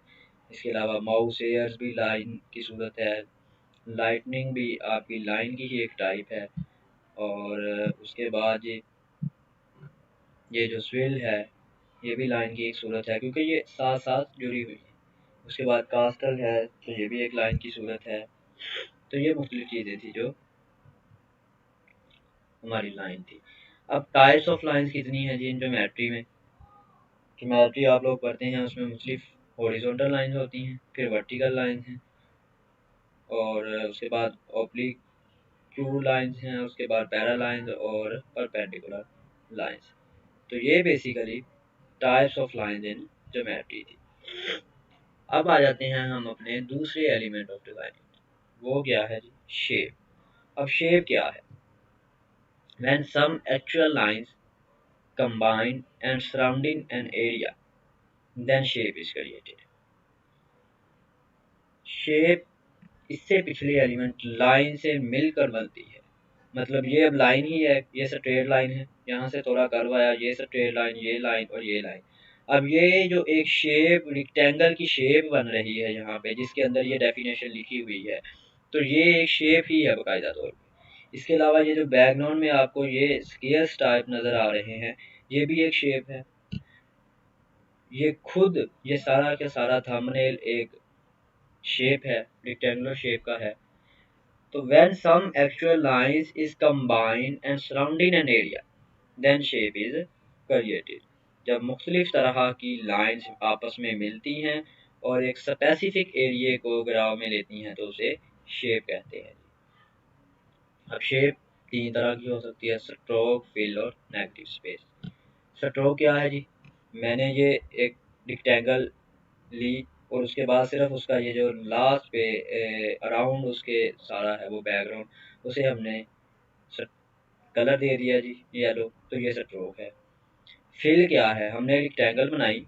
इसके अलावा माउस एयर्स भी लाइन की सूरत है। लाइटनिंग भी आपकी लाइन की ही एक टाइप है। और उसके बाद ये जो स्विल है, ये भी लाइन की एक सूरत है, क्योंकि ये साथ साथ जुड़ी हुई है। उसके बाद कास्टल है, तो ये भी एक लाइन की सूरत है। तो ये मुख्तलिफ चीज़ें थी जो हमारी लाइन थी। अब टाइप्स ऑफ लाइंस कितनी है जी इन ज्योमेट्री में? ज्योमेट्री आप लोग पढ़ते हैं, उसमें मुख्तलिफ हॉरिजॉन्टल लाइंस होती हैं, फिर वर्टिकल लाइंस हैं, और उसके बाद ऑब्लिक क्यू लाइंस हैं, उसके बाद पैरा लाइंस और परपेंडिकुलर लाइंस। तो ये basically types of lines in geometry थी। अब आ जाते हैं हम अपने दूसरे एलिमेंट ऑफ डिजाइनिंग, वो क्या है जी? शेप। अब शेप क्या है? When some actual lines combined and surrounding an area, then shape is created. Shape इससे पिछली एलिमेंट लाइन से मिलकर बनती है। मतलब ये अब लाइन ही है, ये स्ट्रेट लाइन है, यहाँ से थोड़ा कर्व आया, ये स्ट्रेट लाइन, ये लाइन और ये लाइन। अब ये जो एक शेप, रेक्टेंगल की शेप बन रही है यहाँ पे, जिसके अंदर ये डेफिनेशन लिखी हुई है, तो ये एक शेप ही है बाकायदा तौर पे। इसके अलावा ये जो बैकग्राउंड में आपको ये स्केयर्स टाइप नज़र आ रहे हैं, ये भी एक शेप है। ये खुद, ये सारा का सारा थंबनेल एक शेप है, रेक्टेंगुलर शेप का है। तो when some actual lines is combined and surrounding an area, then shape is created. जब मुख्तलिफ तरह की लाइंस आपस में मिलती हैं और एक स्पेसिफिक एरिया को ग्राव में लेती हैं, तो उसे शेप कहते हैं। अब शेप 3 तरह की हो सकती है: स्ट्रोक, फिल और नेगेटिव स्पेस। स्ट्रोक क्या है जी? मैंने ये एक रेक्टेंगल ली और उसके बाद सिर्फ उसका ये जो लास्ट पे अराउंड उसके सारा है वो बैकग्राउंड, उसे हमने कलर दे दिया जी येलो, तो ये स्ट्रोक है। फिल क्या है? हमने रेक्टेंगल बनाई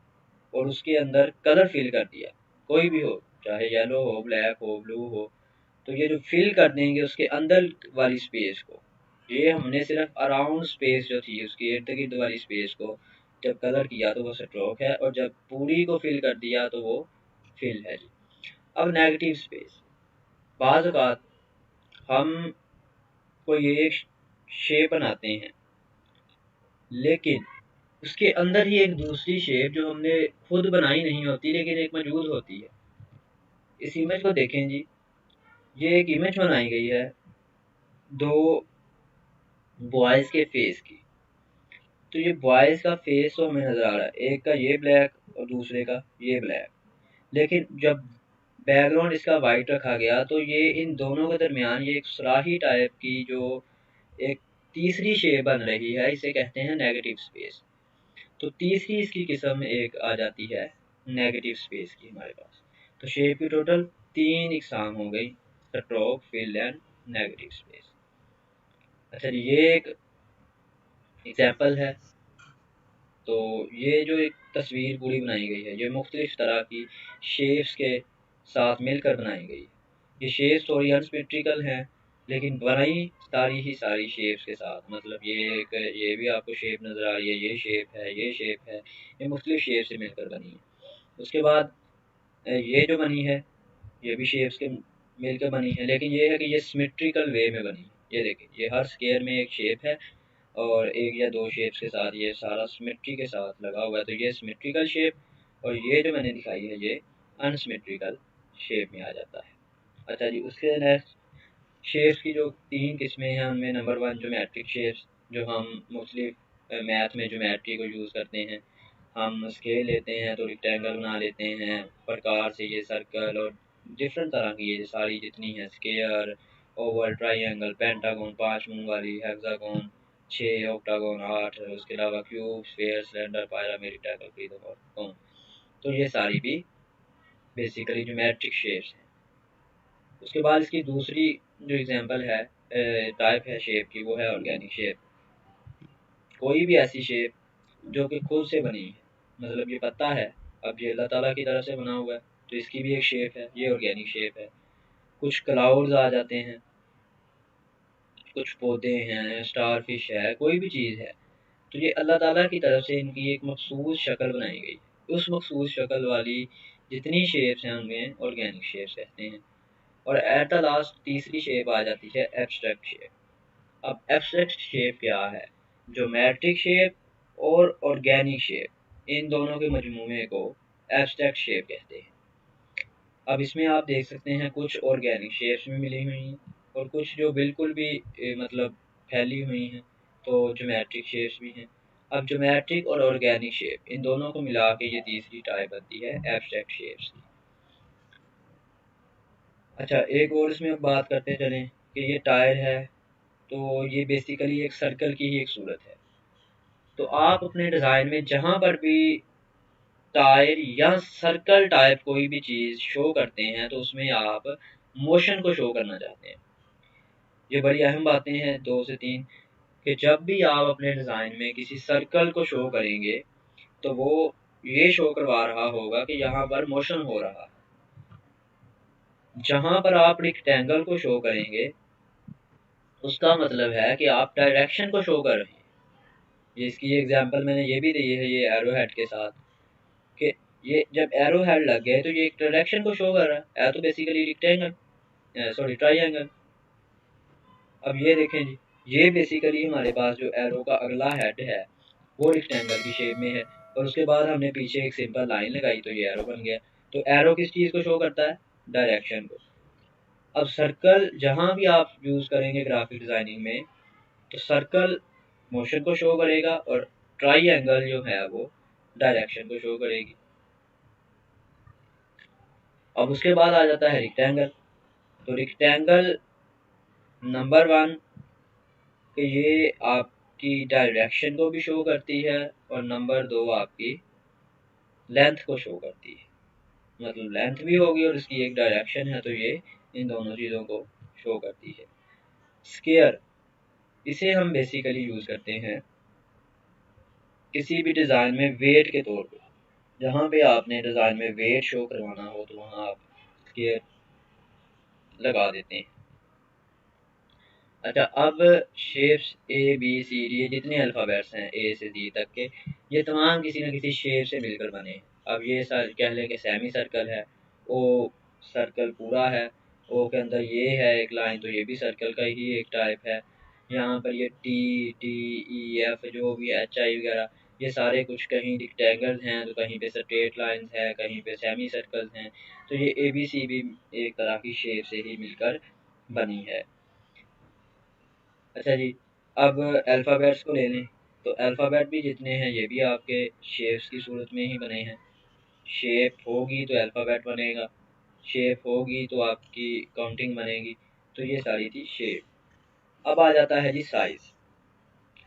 और उसके अंदर कलर फिल कर दिया, कोई भी हो, चाहे येलो हो, ब्लैक हो, ब्लू हो। तो ये जो फिल कर देंगे उसके अंदर वाली स्पेस को, ये हमने सिर्फ अराउंड स्पेस जो थी उसके इर्द गिर्द वाली स्पेस को जब कलर किया तो वो स्ट्रोक है, और जब पूरी को फिल कर दिया तो वो फिल है जी। अब नेगेटिव स्पेस, बाज़ औक़ात हम कोई एक शेप बनाते हैं, लेकिन उसके अंदर ही एक दूसरी शेप जो हमने खुद बनाई नहीं होती लेकिन एक मौजूद होती है। इस इमेज को देखें जी, ये एक इमेज बनाई गई है दो बॉयज़ के फेस की। तो ये बॉयज़ का फेस तो हमें नज़र आ रहा है, एक का ये ब्लैक और दूसरे का ये ब्लैक। लेकिन जब बैकग्राउंड इसका वाइट रखा गया तो ये इन दोनों के दरमियान ये एक सुराही टाइप की जो एक तीसरी शेप बन रही है, इसे कहते हैं नेगेटिव स्पेस। तो तीसरी इसकी किस्म एक आ जाती है नेगेटिव स्पेस की हमारे पास। तो शेप की टोटल 3 इकसाम हो गई: stroke, fill and negative space. अच्छा जी, ये एक एग्जाम्पल है। तो ये जो एक तस्वीर पूरी बनाई गई है, ये मुख्तलिफ तरह की शेप्स के साथ मिलकर बनाई गई है। ये शेप्स थोड़ी अनसिमेट्रिकल हैं, लेकिन बनाई सारी ही सारी शेप्स के साथ। मतलब ये भी आपको शेप नज़र आ रही है, ये शेप है, ये शेप है, ये मुख्तलिफ शेप से मिलकर बनी है। उसके बाद ये जो बनी है ये भी शेप्स के मिलकर बनी है, लेकिन ये है कि ये सिमेट्रिकल वे में बनी है। ये देखिए, ये हर स्क्वायर में एक शेप है और एक या दो शेप्स के साथ ये सारा सिमेट्री के साथ लगा हुआ है, तो ये सिमेट्रिकल शेप। और ये जो मैंने दिखाई है ये अनसिमेट्रिकल शेप में आ जाता है। अच्छा जी, उसके नेक्स्ट शेप्स की जो तीन किस्में हैं उनमें नंबर वन ज्योमेट्रिक शेप्स, जो हम मोस्टली मैथ में ज्योमेट्री को यूज़ करते हैं। हम स्केल लेते हैं तो रेक्टेंगल बना लेते हैं प्रकार से, ये सर्कल और डिफरेंट तरह की ये सारी जितनी है, स्केयर, ओवल, ट्राइंगल, पेंटागन, 5 मुंह वाली, हेक्सागोन, 6, ऑक्टागोन, 8, उसके अलावा cube, sphere, cylinder, pyramid, rectangle, prism और कोन। तो ये सारी भी बेसिकली ज्योमेट्रिक शेप्स हैं। उसके बाद इसकी दूसरी जो एग्जांपल है, टाइप है शेप की, वो है ऑर्गेनिक शेप। कोई भी ऐसी शेप जो कि खुद से बनी है, मतलब ये पत्ता है, अब ये अल्लाह ताला की तरफ से बना हुआ है, तो इसकी भी एक शेप है, ये ऑर्गेनिक शेप है। कुछ क्लाउड्स आ जाते हैं, कुछ पौधे हैं, स्टार फिश है, कोई भी चीज़ है, तो ये अल्लाह ताला की तरफ से इनकी एक मखसूस शक्ल बनाई गई है। उस मखसूस शक्ल वाली जितनी शेप्स हैं उनमें ऑर्गेनिक शेप्स कहते हैं। और एट द लास्ट तीसरी शेप आ जाती है एब्स्ट्रैक्ट शेप। अब एब्स्ट्रैक्ट शेप क्या है? ज्योमेट्रिक शेप और ऑर्गेनिक शेप, इन दोनों के मजमूमे को एब्स्ट्रैक्ट शेप कहते हैं। अब इसमें आप देख सकते हैं कुछ ऑर्गेनिक शेप्स में मिली हुई हैं और कुछ जो बिल्कुल भी मतलब फैली हुई हैं, तो ज्योमेट्रिक शेप्स भी हैं। अब ज्योमेट्रिक और ऑर्गेनिक शेप, इन दोनों को मिला के ये तीसरी टाइप बनती है एब्स्ट्रैक्ट शेप्स की। अच्छा, एक और इसमें अब बात करते चलें कि ये टायर है, तो ये बेसिकली एक सर्कल की ही एक सूरत है। तो आप अपने डिज़ाइन में जहाँ पर भी टायर या सर्कल टाइप कोई भी चीज़ शो करते हैं तो उसमें आप मोशन को शो करना चाहते हैं। ये बड़ी अहम बातें हैं, 2 से 3, कि जब भी आप अपने डिज़ाइन में किसी सर्कल को शो करेंगे तो वो ये शो करवा रहा होगा कि यहाँ पर मोशन हो रहा है। जहाँ पर आप रेक्टेंगल को शो करेंगे उसका मतलब है कि आप डायरेक्शन को शो कर रहे हैं। ये इसकी एग्जांपल मैंने ये भी दी है, ये एरो हेड के साथ, कि ये जब एरो हेड लग गए तो ये एक डायरेक्शन को शो कर रहा है तो बेसिकली रेक्टेंगल, सॉरी ट्राइंगल। अब ये देखें जी, ये बेसिकली हमारे पास जो एरो का अगला हेड है वो रेक्टेंगल की शेप में है और उसके बाद हमने पीछे एक सिंपल लाइन लगाई तो ये एरो बन गया। तो एरो किस चीज़ को शो करता है? डायरेक्शन को। अब सर्कल जहाँ भी आप यूज़ करेंगे ग्राफिक डिज़ाइनिंग में, तो सर्कल मोशन को शो करेगा और ट्राइंगल जो है वो डायरेक्शन को शो करेगी। अब उसके बाद आ जाता है रेक्टेंगल। तो रेक्टेंगल नंबर वन कि ये आपकी डायरेक्शन को भी शो करती है और नंबर दो आपकी लेंथ को शो करती है। मतलब लेंथ भी होगी और इसकी एक डायरेक्शन है, तो ये इन दोनों चीज़ों को शो करती है। स्केयर, इसे हम बेसिकली यूज़ करते हैं किसी भी डिज़ाइन में वेट के तौर पे। जहाँ पे आपने डिज़ाइन में वेट शो करवाना हो तो वहाँ आप स्केयर लगा देते हैं। अच्छा, अब shapes A B C D, ये जितने अल्फ़ाबेट्स हैं ए से डी तक के, ये तमाम किसी न किसी शेप से मिलकर बने हैं। अब ये सर कह लें कि सेमी सर्कल है, ओ सर्कल पूरा है, ओ के अंदर ये है एक लाइन, तो ये भी सर्कल का ही एक टाइप है। यहाँ पर ये टी टी ई एफ जो भी एच आई वगैरह, ये सारे कुछ कहीं रेक्टेंगल्स हैं तो कहीं पे स्ट्रेट लाइंस हैं, कहीं पे सेमी सर्कल्स हैं। तो ये ए बी सी भी एक तरह की शेप से ही मिलकर बनी है। अच्छा जी, अब अल्फ़ाबेट्स को ले लें, तो अल्फ़ाबेट भी जितने हैं ये भी आपके शेप्स की सूरत में ही बने हैं। शेप होगी तो अल्फ़ाबेट बनेगा, शेप होगी तो आपकी काउंटिंग बनेगी। तो ये सारी थी शेप। अब आ जाता है जी साइज़।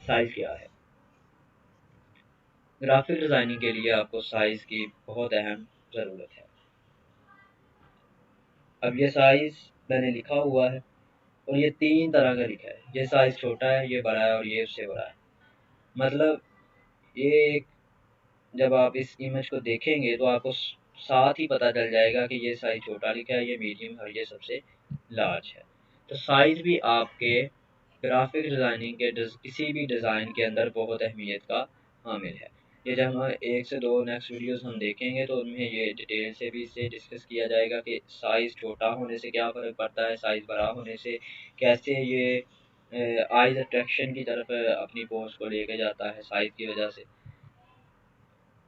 साइज़ क्या है? ग्राफिक डिज़ाइनिंग के लिए आपको साइज़ की बहुत अहम ज़रूरत है। अब ये साइज़ मैंने लिखा हुआ है और ये 3 तरह का लिखा है। ये साइज़ छोटा है, ये बड़ा है और ये उससे बड़ा है। मतलब ये एक, जब आप इस इमेज को देखेंगे तो आपको साथ ही पता चल जाएगा कि ये साइज छोटा लिखा है, ये मीडियम और ये सबसे लार्ज है। तो साइज़ भी आपके ग्राफिक डिज़ाइनिंग के किसी भी डिज़ाइन के अंदर बहुत अहमियत का हामिल है। ये जब हम एक से दो नेक्स्ट वीडियोस हम देखेंगे तो उनमें ये डिटेल से भी इससे डिस्कस किया जाएगा कि साइज़ छोटा होने से क्या फ़र्क पड़ता है, साइज़ बड़ा होने से कैसे ये आइज अट्रैक्शन की तरफ अपनी पोस्ट को लेके जाता है साइज़ की वजह से।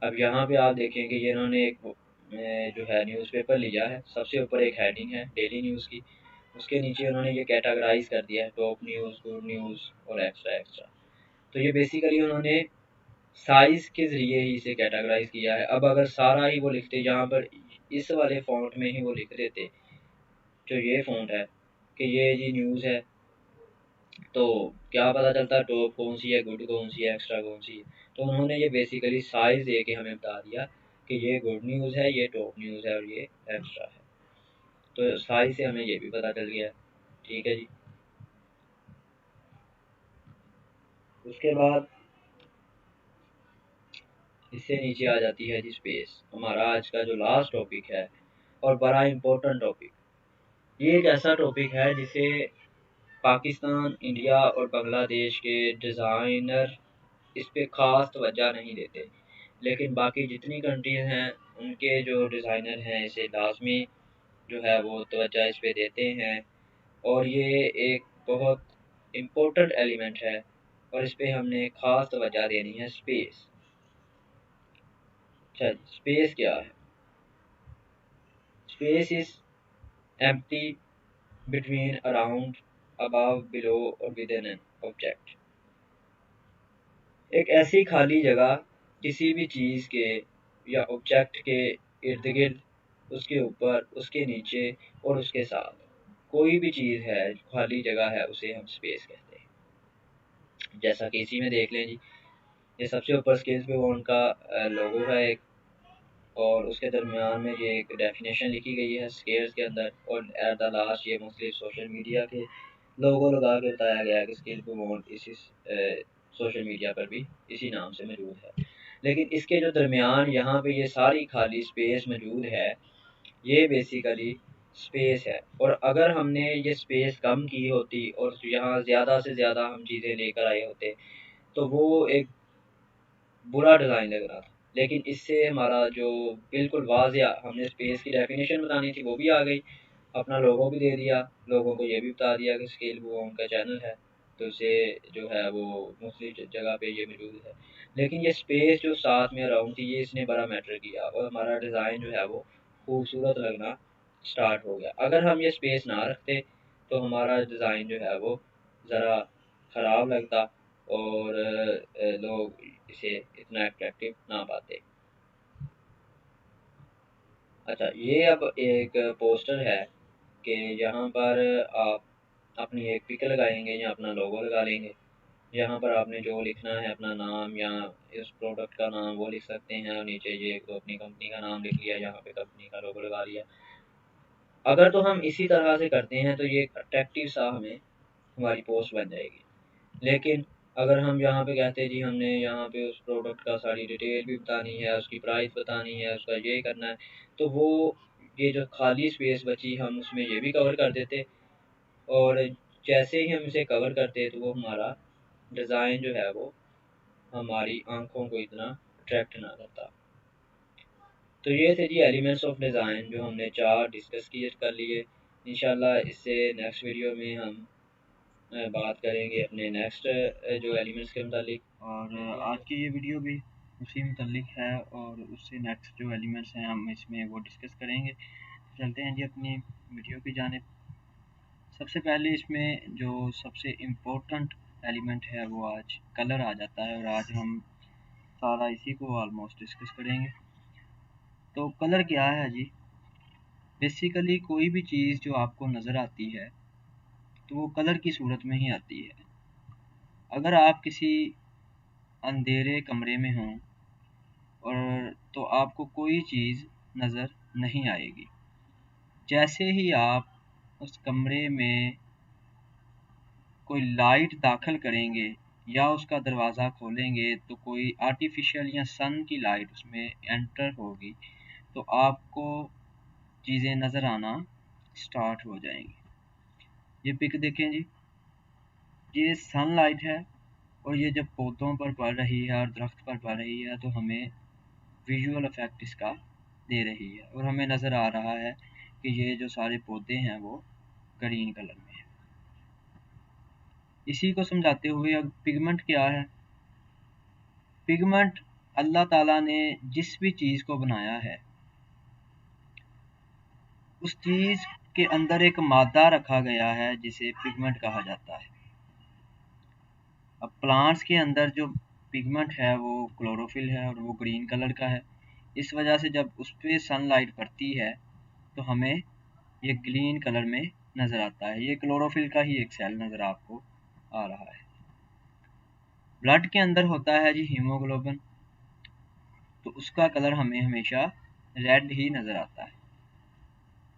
अब यहाँ पे आप देखेंगे ये इन्होंने एक जो है न्यूज़पेपर लिया है, सबसे ऊपर एक हेडिंग है डेली न्यूज़ की, उसके नीचे उन्होंने ये कैटेगराइज कर दिया है टॉप न्यूज़, गुड न्यूज़ और एक्स्ट्रा एक्स्ट्रा। तो ये बेसिकली उन्होंने साइज़ के ज़रिए ही इसे कैटेगराइज किया है। अब अगर सारा ही वो लिखते यहाँ पर इस वाले फ़ॉन्ट में ही वो लिख देते जो ये फ़ॉन्ट है कि ये जी न्यूज़ है, तो क्या पता चलता टॉप कौन सी है, गुड कौन सी है, एक्स्ट्रा कौन सी है। तो उन्होंने ये बेसिकली साइज़ दे के हमें बता दिया कि ये गुड न्यूज़ है, ये टॉप न्यूज़ है और ये एक्स्ट्रा है। तो साइज़ से हमें ये भी पता चल गया है। ठीक है जी। उसके बाद इससे नीचे आ जाती है जी स्पेस, हमारा आज का जो लास्ट टॉपिक है और बड़ा इम्पोर्टेंट टॉपिक। ये एक ऐसा टॉपिक है जिसे पाकिस्तान, इंडिया और बांग्लादेश के डिज़ाइनर इस पे ख़ास तवज्जो नहीं देते, लेकिन बाकी जितनी कंट्रीज़ हैं उनके जो डिज़ाइनर हैं इसे लाजमी जो है वो तवज्जो इस पे देते हैं। और ये एक बहुत इम्पोर्टेंट एलिमेंट है और इस पे हमने ख़ास तवज्जो देनी है, स्पेस। अच्छा, स्पेस क्या है? Space is empty between, around, above, below और within an object। एक ऐसी खाली जगह किसी भी चीज़ के या ऑब्जेक्ट के इर्द गिर्द, उसके ऊपर, उसके नीचे और उसके साथ कोई भी चीज़ है, खाली जगह है, उसे हम स्पेस कहते हैं। जैसा कि इसी में देख लें जी, ये सबसे ऊपर स्केल्स पे वो उनका लोगो है एक, और उसके दरमियान में ये एक डेफिनेशन लिखी गई है स्केल्स के अंदर, और एट द लास्ट ये मुख्तलिफ सोशल मीडिया के लोगो लगा के बताया गया है कि स्केल पे मोड इसी सोशल मीडिया पर भी इसी नाम से मौजूद है। लेकिन इसके जो दरमियान यहाँ पे ये सारी खाली स्पेस मौजूद है, ये बेसिकली स्पेस है। और अगर हमने ये स्पेस कम की होती और यहाँ ज़्यादा से ज़्यादा हम चीज़ें लेकर आए होते तो वो एक बुरा डिज़ाइन लग रहा था। लेकिन इससे हमारा जो बिल्कुल वाज़िया हमने स्पेस की डेफिनेशन बतानी थी वो भी आ गई, अपना लोगो भी दे दिया, लोगों को ये भी बता दिया कि स्केल वो उनका चैनल है, तो उसे जो है वो मुख्तलिफ जगह पे ये मौजूद है। लेकिन ये स्पेस जो साथ में अराउंड थी, ये इसने बड़ा मैटर किया और हमारा डिज़ाइन जो है वो खूबसूरत लगना स्टार्ट हो गया। अगर हम ये स्पेस ना रखते तो हमारा डिज़ाइन जो है वो ज़रा ख़राब लगता और लोग इसे इतना अट्रैक्टिव ना पाते। अच्छा, ये अब एक पोस्टर है कि यहाँ पर आप अपनी एक पिक लगाएंगे या अपना लोगो लगा लेंगे। यहाँ पर आपने जो लिखना है अपना नाम या इस प्रोडक्ट का नाम वो लिख सकते हैं, और नीचे ये तो अपनी कंपनी का नाम लिख लिया, यहाँ पे कंपनी का लोगो लगा लिया। अगर तो हम इसी तरह से करते हैं तो ये अट्रैक्टिव सा हमें हमारी पोस्ट बन जाएगी। लेकिन अगर हम यहाँ पे कहते हैं जी हमने यहाँ पे उस प्रोडक्ट का सारी डिटेल भी बतानी है, उसकी प्राइस बतानी है, उसका ये करना है, तो वो ये जो खाली स्पेस बची हम उसमें ये भी कवर कर देते, और जैसे ही हम इसे कवर करते तो वो हमारा डिज़ाइन जो है वो हमारी आंखों को इतना अट्रैक्ट ना करता। तो ये थे जी एलिमेंट्स ऑफ डिज़ाइन जो हमने 4 डिस्कस किए कर लिए। इंशाल्लाह इससे नेक्स्ट वीडियो में हम बात करेंगे अपने नेक्स्ट जो एलिमेंट्स के मुतालिक। और आज की ये वीडियो भी उसी मुतल्लिक है और उससे नेक्स्ट जो एलिमेंट्स हैं हम इसमें वो डिस्कस करेंगे। चलते हैं जी अपनी वीडियो की जानिब। सबसे पहले इसमें जो सबसे इम्पोर्टेंट एलिमेंट है वो आज कलर आ जाता है, और आज हम सारा इसी को ऑलमोस्ट डिस्कस करेंगे। तो कलर क्या है जी? बेसिकली कोई भी चीज़ जो आपको नज़र आती है तो वो कलर की सूरत में ही आती है। अगर आप किसी अंधेरे कमरे में हों और तो आपको कोई चीज़ नज़र नहीं आएगी। जैसे ही आप उस कमरे में कोई लाइट दाखिल करेंगे या उसका दरवाज़ा खोलेंगे तो कोई आर्टिफिशियल या सन की लाइट उसमें एंटर होगी, तो आपको चीज़ें नज़र आना स्टार्ट हो जाएंगी। ये पिक देखें जी, ये सनलाइट है और ये जब पौधों पर पड़ रही है और दरख्त पर पड़ रही है तो हमें विजुअल इफेक्ट इसका दे रही है और हमें नज़र आ रहा है कि ये जो सारे पौधे हैं वो ग्रीन कलर में है। इसी को समझाते हुए अब पिगमेंट क्या है। पिगमेंट अल्लाह ताला ने जिस भी चीज़ को बनाया है उस चीज़ के अंदर एक मादा रखा गया है जिसे पिगमेंट कहा जाता है। अब प्लांट्स के अंदर जो पिगमेंट है वो क्लोरोफिल है और वो ग्रीन कलर का है। इस वजह से जब उस पर सनलाइट पड़ती है तो हमें ये ग्रीन कलर में नज़र आता है। ये क्लोरोफिल का ही एक सेल नज़र आपको आ रहा है। ब्लड के अंदर होता है जी हीमोग्लोबिन, तो उसका कलर हमें हमेशा रेड ही नज़र आता है।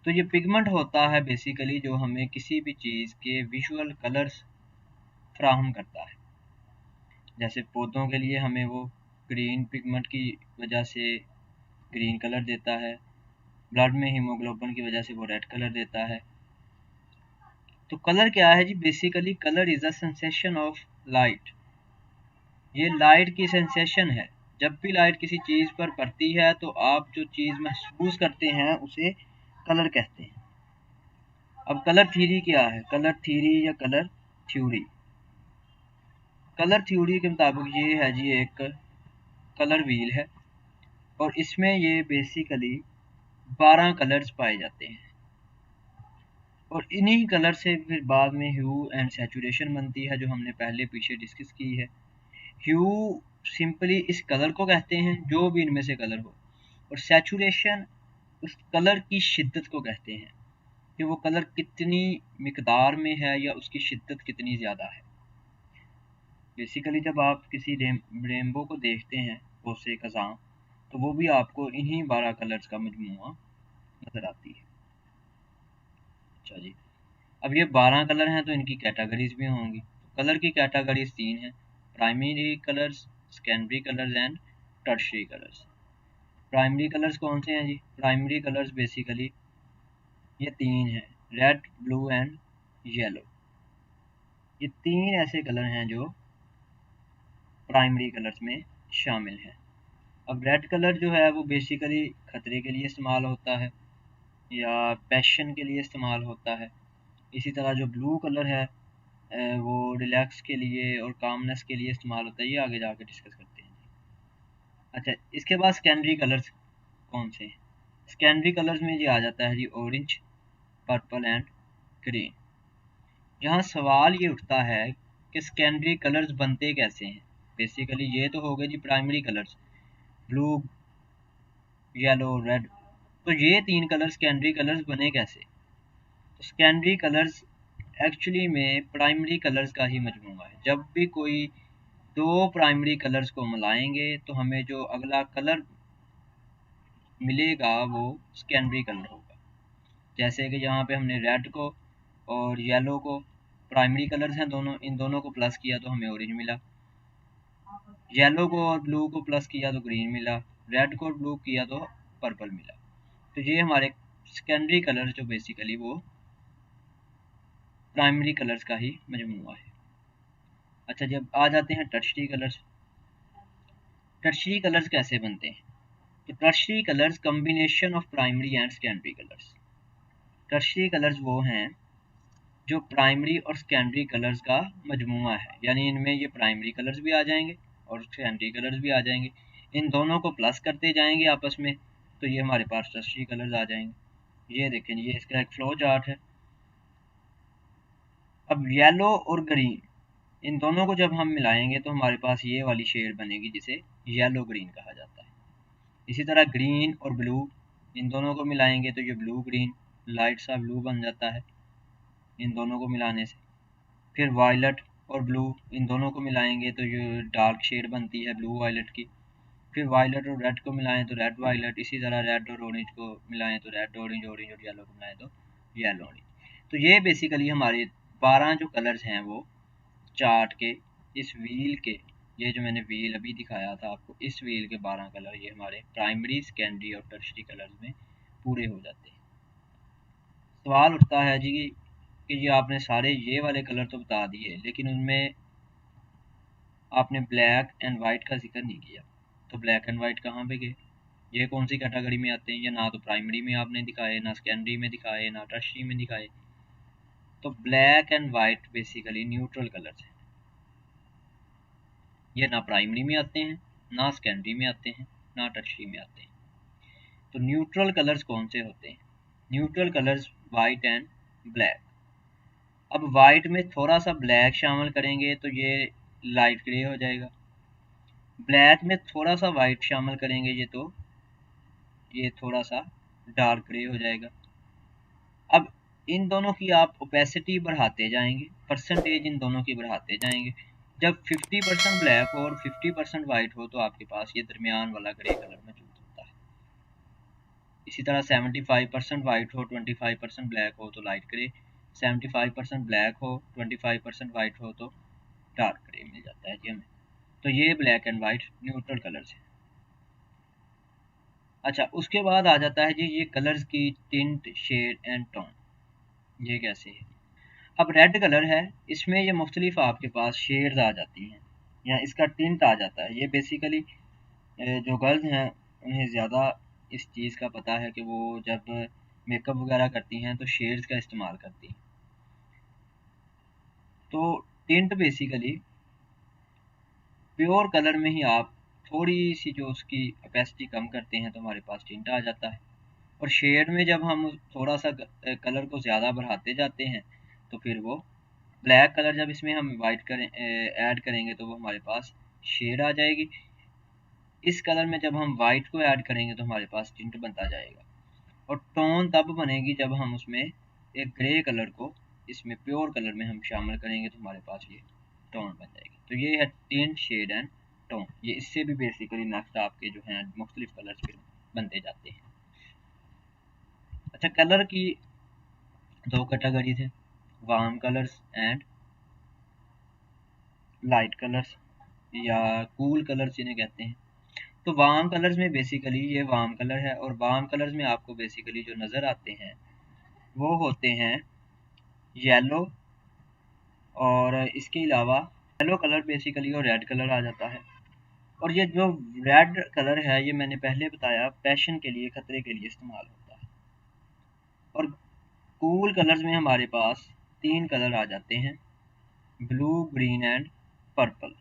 तो ये पिगमेंट होता है बेसिकली जो हमें किसी भी चीज़ के विजुअल कलर्स फ्राहम करता है। जैसे पौधों के लिए हमें वो ग्रीन पिगमेंट की वजह से ग्रीन कलर देता है, ब्लड में हीमोग्लोबिन की वजह से वो रेड कलर देता है। तो कलर क्या है जी, basically colour is a sensation of light. ये लाइट की सेंसेशन है। जब भी लाइट किसी चीज़ पर पड़ती है तो आप जो चीज़ महसूस करते हैं उसे कलर कहते हैं। अब कलर थ्योरी क्या है, कलर थ्योरी या कलर थ्योरी। कलर थ्योरी के मुताबिक ये है जी एक कलर व्हील है और इसमें ये बेसिकली 12 कलर्स पाए जाते हैं और इन्हीं कलर से फिर बाद में ह्यू एंड सैचुरेशन बनती है जो हमने पहले पीछे डिस्कस की है। ह्यू सिंपली इस कलर को कहते हैं जो भी इनमें से कलर हो, और सैचुरेशन उस कलर की शिद्दत को कहते हैं कि वो कलर कितनी मिकदार में है या उसकी शिद्दत कितनी ज़्यादा है। बेसिकली जब आप किसी रेनबो को देखते हैं कौसे कज़ां, तो वो भी आपको इन्हीं 12 कलर्स का मजमूआ नज़र आती है। अच्छा जी, अब ये 12 कलर हैं तो इनकी कैटेगरीज भी होंगी। तो कलर की कैटेगरीज 3 हैं, primary colours, secondary colours and tertiary colours. Primary colours कौन से हैं जी, प्राइमरी कलर्स बेसिकली ये 3 हैं, रेड, ब्लू एंड येलो। ये 3 ऐसे कलर हैं जो प्राइमरी कलर्स में शामिल हैं। अब रेड कलर जो है वो बेसिकली खतरे के लिए इस्तेमाल होता है या पैशन के लिए इस्तेमाल होता है। इसी तरह जो ब्लू कलर है वो रिलैक्स के लिए और कामनेस के लिए इस्तेमाल होता है। ये आगे जाके डिस्कस करते हैं। अच्छा, इसके बाद सेकेंडरी कलर्स कौन से हैं। सेकेंडरी कलर्स में ये आ जाता है जी ऑरेंज, पर्पल एंड ग्रीन। यहाँ सवाल ये उठता है कि सेकेंडरी कलर्स बनते कैसे हैं। बेसिकली ये तो हो गए जी primary colours, blue, yellow, red. तो ये 3 कलर सेकेंडरी कलर्स बने कैसे। तो सेकेंडरी कलर्स एक्चुअली में प्राइमरी कलर्स का ही मजमूआ है। जब भी कोई 2 प्राइमरी कलर्स को मिलाएंगे तो हमें जो अगला कलर मिलेगा वो सेकेंडरी कलर होगा। जैसे कि यहाँ पे हमने रेड को और येलो को, प्राइमरी कलर्स हैं दोनों, इन दोनों को प्लस किया तो हमें ऑरेंज मिला। येलो को और ब्लू को प्लस किया तो ग्रीन मिला, रेड को और ब्लू किया तो पर्पल मिला। तो ये हमारे सेकेंडरी कलर जो बेसिकली वो प्राइमरी कलर्स का ही मजमूआ है। अच्छा, जब आ जाते हैं टर्शियरी कलर्स। टर्शियरी कलर्स कैसे बनते हैं। तो tertiary colours combination of primary and secondary colours. Tertiary colours वो हैं जो प्राइमरी और सेकेंडरी कलर्स का मजमूआ है, यानी इनमें ये प्राइमरी कलर्स भी आ जाएंगे और सेकेंडरी कलर्स भी आ जाएंगे। इन दोनों को प्लस करते जाएंगे आपस में तो ये हमारे पास टर्शियरी कलर्स आ जाएंगे। ये देखें, ये इसका एक फ्लो चार्ट है। अब येलो और ग्रीन, इन दोनों को जब हम मिलाएंगे तो हमारे पास ये वाली शेड बनेगी जिसे येलो ग्रीन कहा जाता है। इसी तरह ग्रीन और ब्लू, इन दोनों को मिलाएंगे तो ये ब्लू ग्रीन, लाइट सा ब्लू बन जाता है इन दोनों को मिलाने से। फिर वायलट और ब्लू, इन दोनों को मिलाएंगे तो ये डार्क शेड बनती है ब्लू वायलट की। फिर वायलट और रेड को मिलाएं तो रेड वायलट, इसी तरह रेड और ऑरेंज को मिलाएं तो रेड ऑरेंज, ऑरेंज और येलो को मिलाएं तो येलो ऑरेंज। तो ये बेसिकली हमारे 12 जो कलर्स हैं वो चार्ट के इस व्हील के, ये जो मैंने व्हील अभी दिखाया था आपको, इस व्हील के 12 कलर ये हमारे प्राइमरी, सेकेंडरी और टर्शियरी कलर्स में पूरे हो जाते हैं। सवाल उठता है जी कि ये आपने सारे ये वाले कलर तो बता दिए, लेकिन उनमें आपने ब्लैक एंड वाइट का जिक्र नहीं किया। तो ब्लैक एंड वाइट कहाँ पे गए? ये कौन सी कैटेगरी में आते हैं? ये ना तो प्राइमरी में आपने दिखाए, ना सेकेंडरी में दिखाए, ना टर्शरी में दिखाए। तो black and white basically neutral colours हैं। ये ना प्राइमरी में आते हैं, ना सेकेंडरी में आते हैं, ना टर्शरी में आते हैं। तो न्यूट्रल कलर्स कौन से होते हैं? Neutral colours white and black. अब वाइट में थोड़ा सा ब्लैक शामिल करेंगे तो ये लाइट ग्रे हो जाएगा। ब्लैक में थोड़ा सा वाइट शामिल करेंगे ये थोड़ा सा डार्क ग्रे हो जाएगा। अब इन दोनों की आप ओपेसिटी बढ़ाते जाएंगे, परसेंटेज इन दोनों की बढ़ाते जाएंगे। जब 50% ब्लैक हो और 50% वाइट हो तो आपके पास ये दरमियान वाला ग्रे कलर मौजूद होता है। इसी तरह 75% वाइट हो, 25% ब्लैक हो तो लाइट ग्रे, 75% ब्लैक हो, 25% वाइट हो तो डार्क ग्रे मिल जाता है जी हमें। तो ये black and white neutral colours है। अच्छा, उसके बाद आ जाता है जी ये कलर्स की टिंट, शेड एंड टोन। ये कैसे है? अब रेड कलर है, इसमें ये मुख्तलिफ आपके पास शेड्स आ जाती हैं या इसका टिंट आ जाता है। ये बेसिकली जो गर्ल्स हैं उन्हें ज़्यादा इस चीज़ का पता है कि वो जब मेकअप वगैरह करती हैं तो शेड्स का इस्तेमाल करती हैं। तो टिंट बेसिकली प्योर कलर में ही आप थोड़ी सी जो उसकी ओपेसिटी कम करते हैं तो हमारे पास टिंट आ जाता है। और शेड में जब हम थोड़ा सा कलर को ज़्यादा बढ़ाते जाते हैं तो फिर वो ब्लैक कलर जब इसमें हम वाइट करें ऐड करेंगे तो वो हमारे पास शेड आ जाएगी। इस कलर में जब हम वाइट को ऐड करेंगे तो हमारे पास टिंट बनता जाएगा। और टोन तब बनेगी जब हम उसमें एक ग्रे कलर को इसमें प्योर कलर में हम शामिल करेंगे तो हमारे पास ये टोन बन जाएगी। तो ये है टिंट, शेड एंड टोन। ये इससे भी बेसिकली नेक्स्ट आपके जो हैं मुख्तलिफ कलर्स फिर बनते जाते हैं। अच्छा, कलर की दो कैटेगरीज हैं, warm colours and light colours या कूल कलर्स जिन्हें कहते हैं। तो वार्म कलर्स में बेसिकली ये वार्म कलर है, और वार्म कलर्स में आपको बेसिकली जो नज़र आते हैं वो होते हैं येलो, और इसके अलावा येलो कलर बेसिकली और रेड कलर आ जाता है। और ये जो रेड कलर है ये मैंने पहले बताया पैशन के लिए, खतरे के लिए इस्तेमाल होता है। और कूल कलर्स में हमारे पास तीन कलर आ जाते हैं, ब्लू, ग्रीन एंड पर्पल।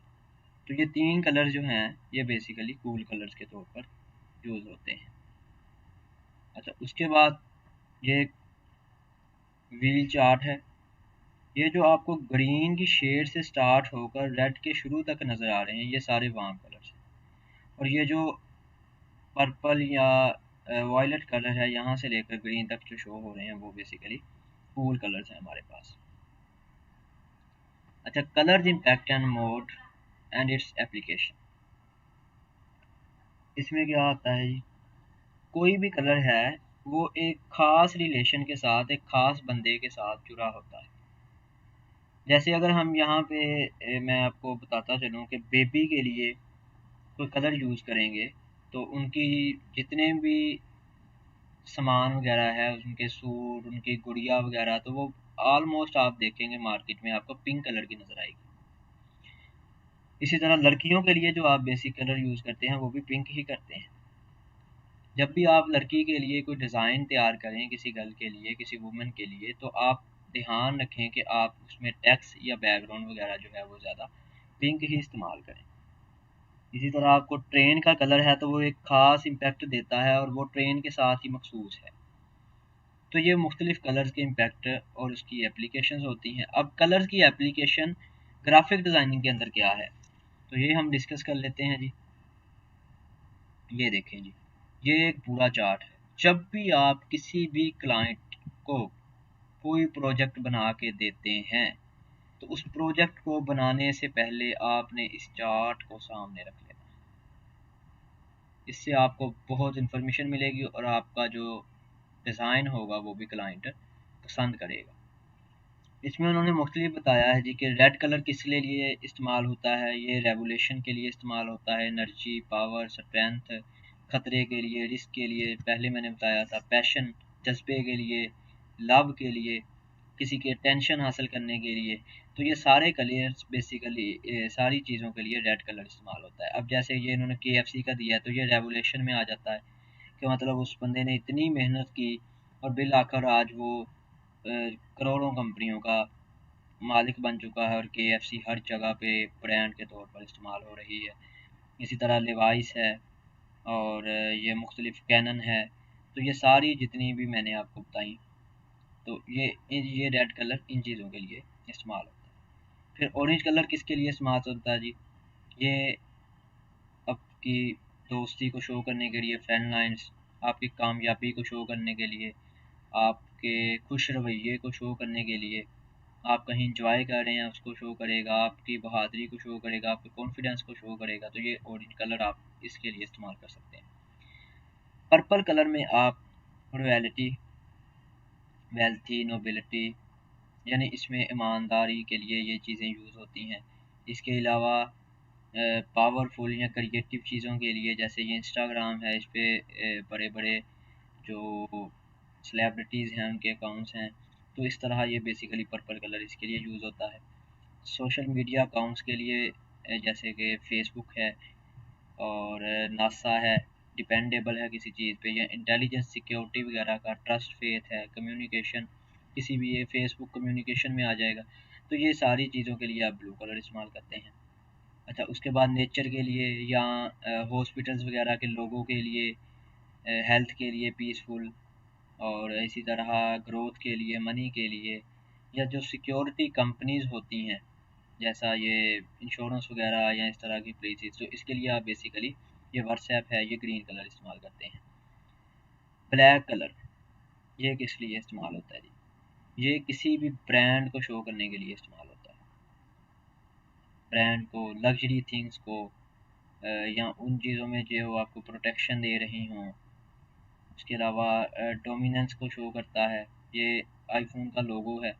तो ये तीन कलर जो हैं ये बेसिकली कूल कलर्स के तौर पर यूज़ होते हैं। अच्छा, उसके बाद ये व्हील चार्ट है। ये जो आपको ग्रीन की शेड से स्टार्ट होकर रेड के शुरू तक नज़र आ रहे हैं ये सारे वार्म कलर्स हैं। और ये जो पर्पल या वायलेट कलर है यहाँ से लेकर ग्रीन तक जो शो हो रहे हैं वो बेसिकली कूल कलर्स हैं हमारे पास। अच्छा, colours impact and mode and its application. इसमें क्या होता है जी, कोई भी कलर है वो एक ख़ास रिलेशन के साथ, एक ख़ास बंदे के साथ जुड़ा होता है। जैसे अगर हम यहाँ पे मैं आपको बताता चलूँ कि बेबी के लिए कोई कलर यूज़ करेंगे तो उनकी जितने भी सामान वगैरह है, उनके सूट, उनकी गुड़िया वगैरह, तो वो ऑलमोस्ट आप देखेंगे मार्केट में आपको पिंक कलर की नज़र आएगी। इसी तरह लड़कियों के लिए जो आप बेसिक कलर यूज़ करते हैं वो भी पिंक ही करते हैं। जब भी आप लड़की के लिए कोई डिज़ाइन तैयार करें, किसी गर्ल के लिए, किसी वुमेन के लिए, तो आप ध्यान रखें कि आप उसमें टेक्स्ट या बैकग्राउंड वगैरह जो है वो ज़्यादा पिंक ही इस्तेमाल करें। इसी तरह आपको ट्रेन का कलर है तो वो एक ख़ास इम्पैक्ट देता है और वो ट्रेन के साथ ही मखसूस है। तो ये मुख्तलिफ कलर्स के इम्पैक्ट और उसकी एप्लीकेशंस होती हैं। अब कलर्स की एप्लीकेशन ग्राफिक डिज़ाइनिंग के अंदर क्या है तो ये हम डिस्कस कर लेते हैं जी। ये देखें जी, ये एक पूरा चार्ट है। जब भी आप किसी भी क्लाइंट को कोई प्रोजेक्ट बना के देते हैं तो उस प्रोजेक्ट को बनाने से पहले आपने इस चार्ट को सामने रख लेना। इससे आपको बहुत इन्फॉर्मेशन मिलेगी और आपका जो डिज़ाइन होगा वो भी क्लाइंट पसंद करेगा। इसमें उन्होंने मुख्तलिफ बताया है जी कि रेड कलर किस लिए इस्तेमाल होता है। ये रेगुलेशन के लिए इस्तेमाल होता है, एनर्जी, पावर, स्ट्रेंथ, खतरे के लिए, रिस्क के लिए, पहले मैंने बताया था पैशन, जज्बे के लिए, लव के लिए, किसी के टेंशन हासिल करने के लिए, तो ये सारे कलर्स बेसिकली सारी चीज़ों के लिए रेड कलर इस्तेमाल होता है। अब जैसे ये इन्होंने KFC का दिया है तो ये रेवोल्यूशन में आ जाता है कि मतलब उस बंदे ने इतनी मेहनत की और बिल आकर आज वो करोड़ों कंपनियों का मालिक बन चुका है और KFC हर जगह पे ब्रांड के तौर पर इस्तेमाल हो रही है। इसी तरह लिवाइस है और ये मुख्तलिफ कैनन है। तो ये सारी जितनी भी मैंने आपको बताई, तो ये रेड कलर इन चीज़ों के लिए इस्तेमाल होता है। फिर ऑरेंज कलर किसके लिए इस्तेमाल होता है जी? ये आपकी दोस्ती को शो करने के लिए, फ्रेंड लाइन्स, आपकी कामयाबी को शो करने के लिए, आपके खुश रवैये को शो करने के लिए, आप कहीं इंजॉय कर रहे हैं उसको शो करेगा, आपकी बहादुरी को शो करेगा, आपके कॉन्फिडेंस को शो करेगा। तो ये ऑरेंज कलर आप इसके लिए इस्तेमाल कर सकते हैं। पर्पल कलर में आप रॉयल्टी, वेल्थी, नोबिलिटी, यानी इसमें ईमानदारी के लिए ये चीज़ें यूज़ होती हैं। इसके अलावा पावरफुल या क्रिएटिव चीज़ों के लिए, जैसे ये इंस्टाग्राम है, इस पर बड़े बड़े जो सेलिब्रिटीज़ हैं उनके अकाउंट्स हैं, तो इस तरह ये बेसिकली पर्पल कलर इसके लिए यूज़ होता है। सोशल मीडिया अकाउंट्स के लिए जैसे कि फेसबुक है और नासा है, डिपेंडेबल है किसी चीज़ पे, या इंटेलिजेंस, सिक्योरिटी वगैरह का, ट्रस्ट, फेथ है, कम्युनिकेशन, किसी भी ये फेसबुक कम्युनिकेशन में आ जाएगा। तो ये सारी चीज़ों के लिए आप ब्लू कलर इस्तेमाल करते हैं। अच्छा, उसके बाद नेचर के लिए या हॉस्पिटल्स वगैरह के लोगों के लिए, हेल्थ के लिए, पीसफुल, और इसी तरह ग्रोथ के लिए, मनी के लिए, या जो सिक्योरिटी कंपनीज होती हैं जैसा ये इंश्योरेंस वगैरह या इस तरह की प्लेसेस, तो इसके लिए आप बेसिकली ये व्हाट्सएप है, ये ग्रीन कलर इस्तेमाल करते हैं। ब्लैक कलर ये किस लिए इस्तेमाल होता है जी? ये किसी भी ब्रांड को शो करने के लिए इस्तेमाल होता है। ब्रांड को, लग्जरी थिंग्स को, या उन चीज़ों में जो आपको प्रोटेक्शन दे रही हों। उसके अलावा डोमिनेंस को शो करता है। ये आईफोन का लोगो है,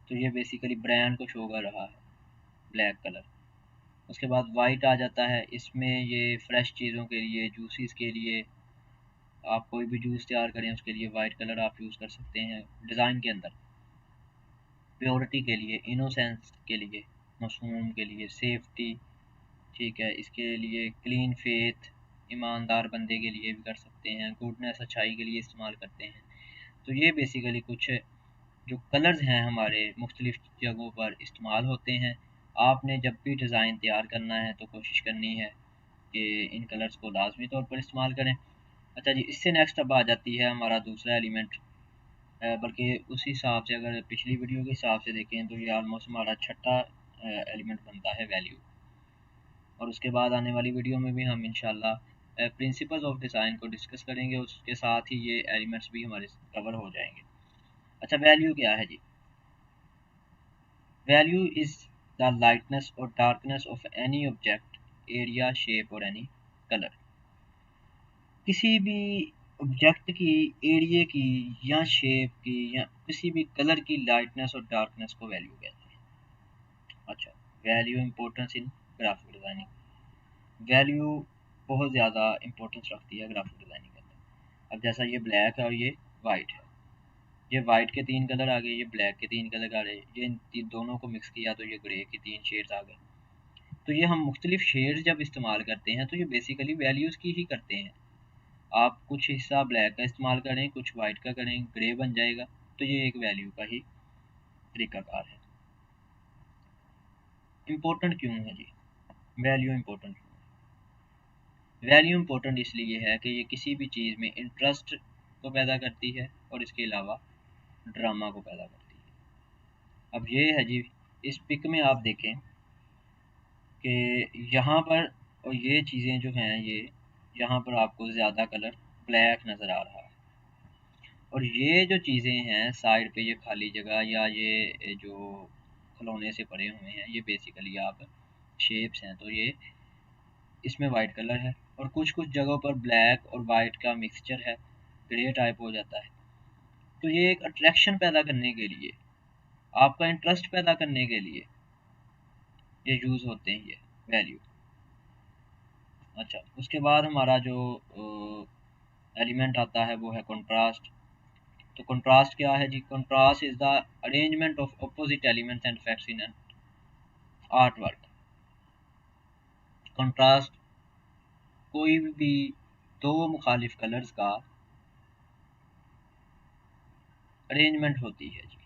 तो ये बेसिकली ब्रांड को शो कर रहा है, ब्लैक कलर। उसके बाद वाइट आ जाता है, इसमें ये फ्रेश चीज़ों के लिए, जूसेस के लिए, आप कोई भी जूस तैयार करें उसके लिए वाइट कलर आप यूज़ कर सकते हैं डिज़ाइन के अंदर। प्योरिटी के लिए, इनोसेंस के लिए, मासूम के लिए, सेफ्टी, ठीक है, इसके लिए क्लीन फेथ, ईमानदार बंदे के लिए भी कर सकते हैं, गुडनेस, अच्छाई के लिए इस्तेमाल करते हैं। तो ये बेसिकली कुछ जो कलर्स हैं हमारे मुख्तलिफ जगहों पर इस्तेमाल होते हैं। आपने जब भी डिज़ाइन तैयार करना है तो कोशिश करनी है कि इन कलर्स को लाजमी तौर पर इस्तेमाल करें। अच्छा जी, इससे नेक्स्ट अब आ जाती है हमारा दूसरा एलिमेंट, बल्कि उसी हिसाब से अगर पिछली वीडियो के हिसाब से देखें तो ये ऑलमोस्ट हमारा छठा एलिमेंट बनता है, वैल्यू। और उसके बाद आने वाली वीडियो में भी हम इंशाल्लाह प्रिंसिपल्स ऑफ डिज़ाइन को डिस्कस करेंगे, उसके साथ ही ये एलिमेंट्स भी हमारे कवर हो जाएंगे। अच्छा, वैल्यू क्या है जी? वैल्यू इज़ द लाइटनेस और darkness of any object, area, shape और एनी कलर। किसी भी ऑब्जेक्ट की, एरिया की या शेप की या किसी भी कलर की लाइटनेस और डार्कनेस को वैल्यू कहते हैं। अच्छा, value importance in graphic designing. Value बहुत ज़्यादा इंपॉर्टेंस रखती है ग्राफिक डिज़ाइनिंग के अंदर। अब जैसा ये ब्लैक है और ये वाइट है, ये वाइट के 3 कलर आ गए, ये ब्लैक के 3 कलर आ गए, ये इन दोनों को मिक्स किया तो ये ग्रे के 3 शेड्स आ गए। तो ये हम मुख्तलिफ शेड्स जब इस्तेमाल करते हैं तो ये बेसिकली वैल्यूज़ की ही करते हैं। आप कुछ हिस्सा ब्लैक का इस्तेमाल करें, कुछ वाइट का करें, ग्रे बन जाएगा, तो ये एक वैल्यू का ही तरीकाकार है। इम्पोर्टेंट क्यों है जी वैल्यू? इम्पोर्टेंट क्यों है वैल्यू? इम्पोर्टेंट इसलिए है कि ये किसी भी चीज़ में इंटरेस्ट को पैदा करती है और इसके अलावा ड्रामा को पैदा करती है। अब ये है जी, इस पिक में आप देखें कि यहाँ पर, और ये चीज़ें जो हैं ये यहाँ पर आपको ज़्यादा कलर ब्लैक नज़र आ रहा है, और ये जो चीज़ें हैं साइड पे, ये खाली जगह या ये जो खिलौने से पड़े हुए हैं, ये बेसिकली आप शेप्स हैं, तो ये इसमें वाइट कलर है, और कुछ कुछ जगहों पर ब्लैक और वाइट का मिक्सचर है, ग्रे टाइप हो जाता है। तो ये एक अट्रैक्शन पैदा करने के लिए, आपका इंटरेस्ट पैदा करने के लिए ये यूज़ होते हैं, ये वैल्यू। अच्छा, उसके बाद हमारा जो एलिमेंट आता है वो है कंट्रास्ट। तो कंट्रास्ट क्या है जी? Contrast is the arrangement of opposite elements and facts in an art work. Contrast कोई भी दो मुखालिफ कलर्स का अरेंजमेंट होती है जी।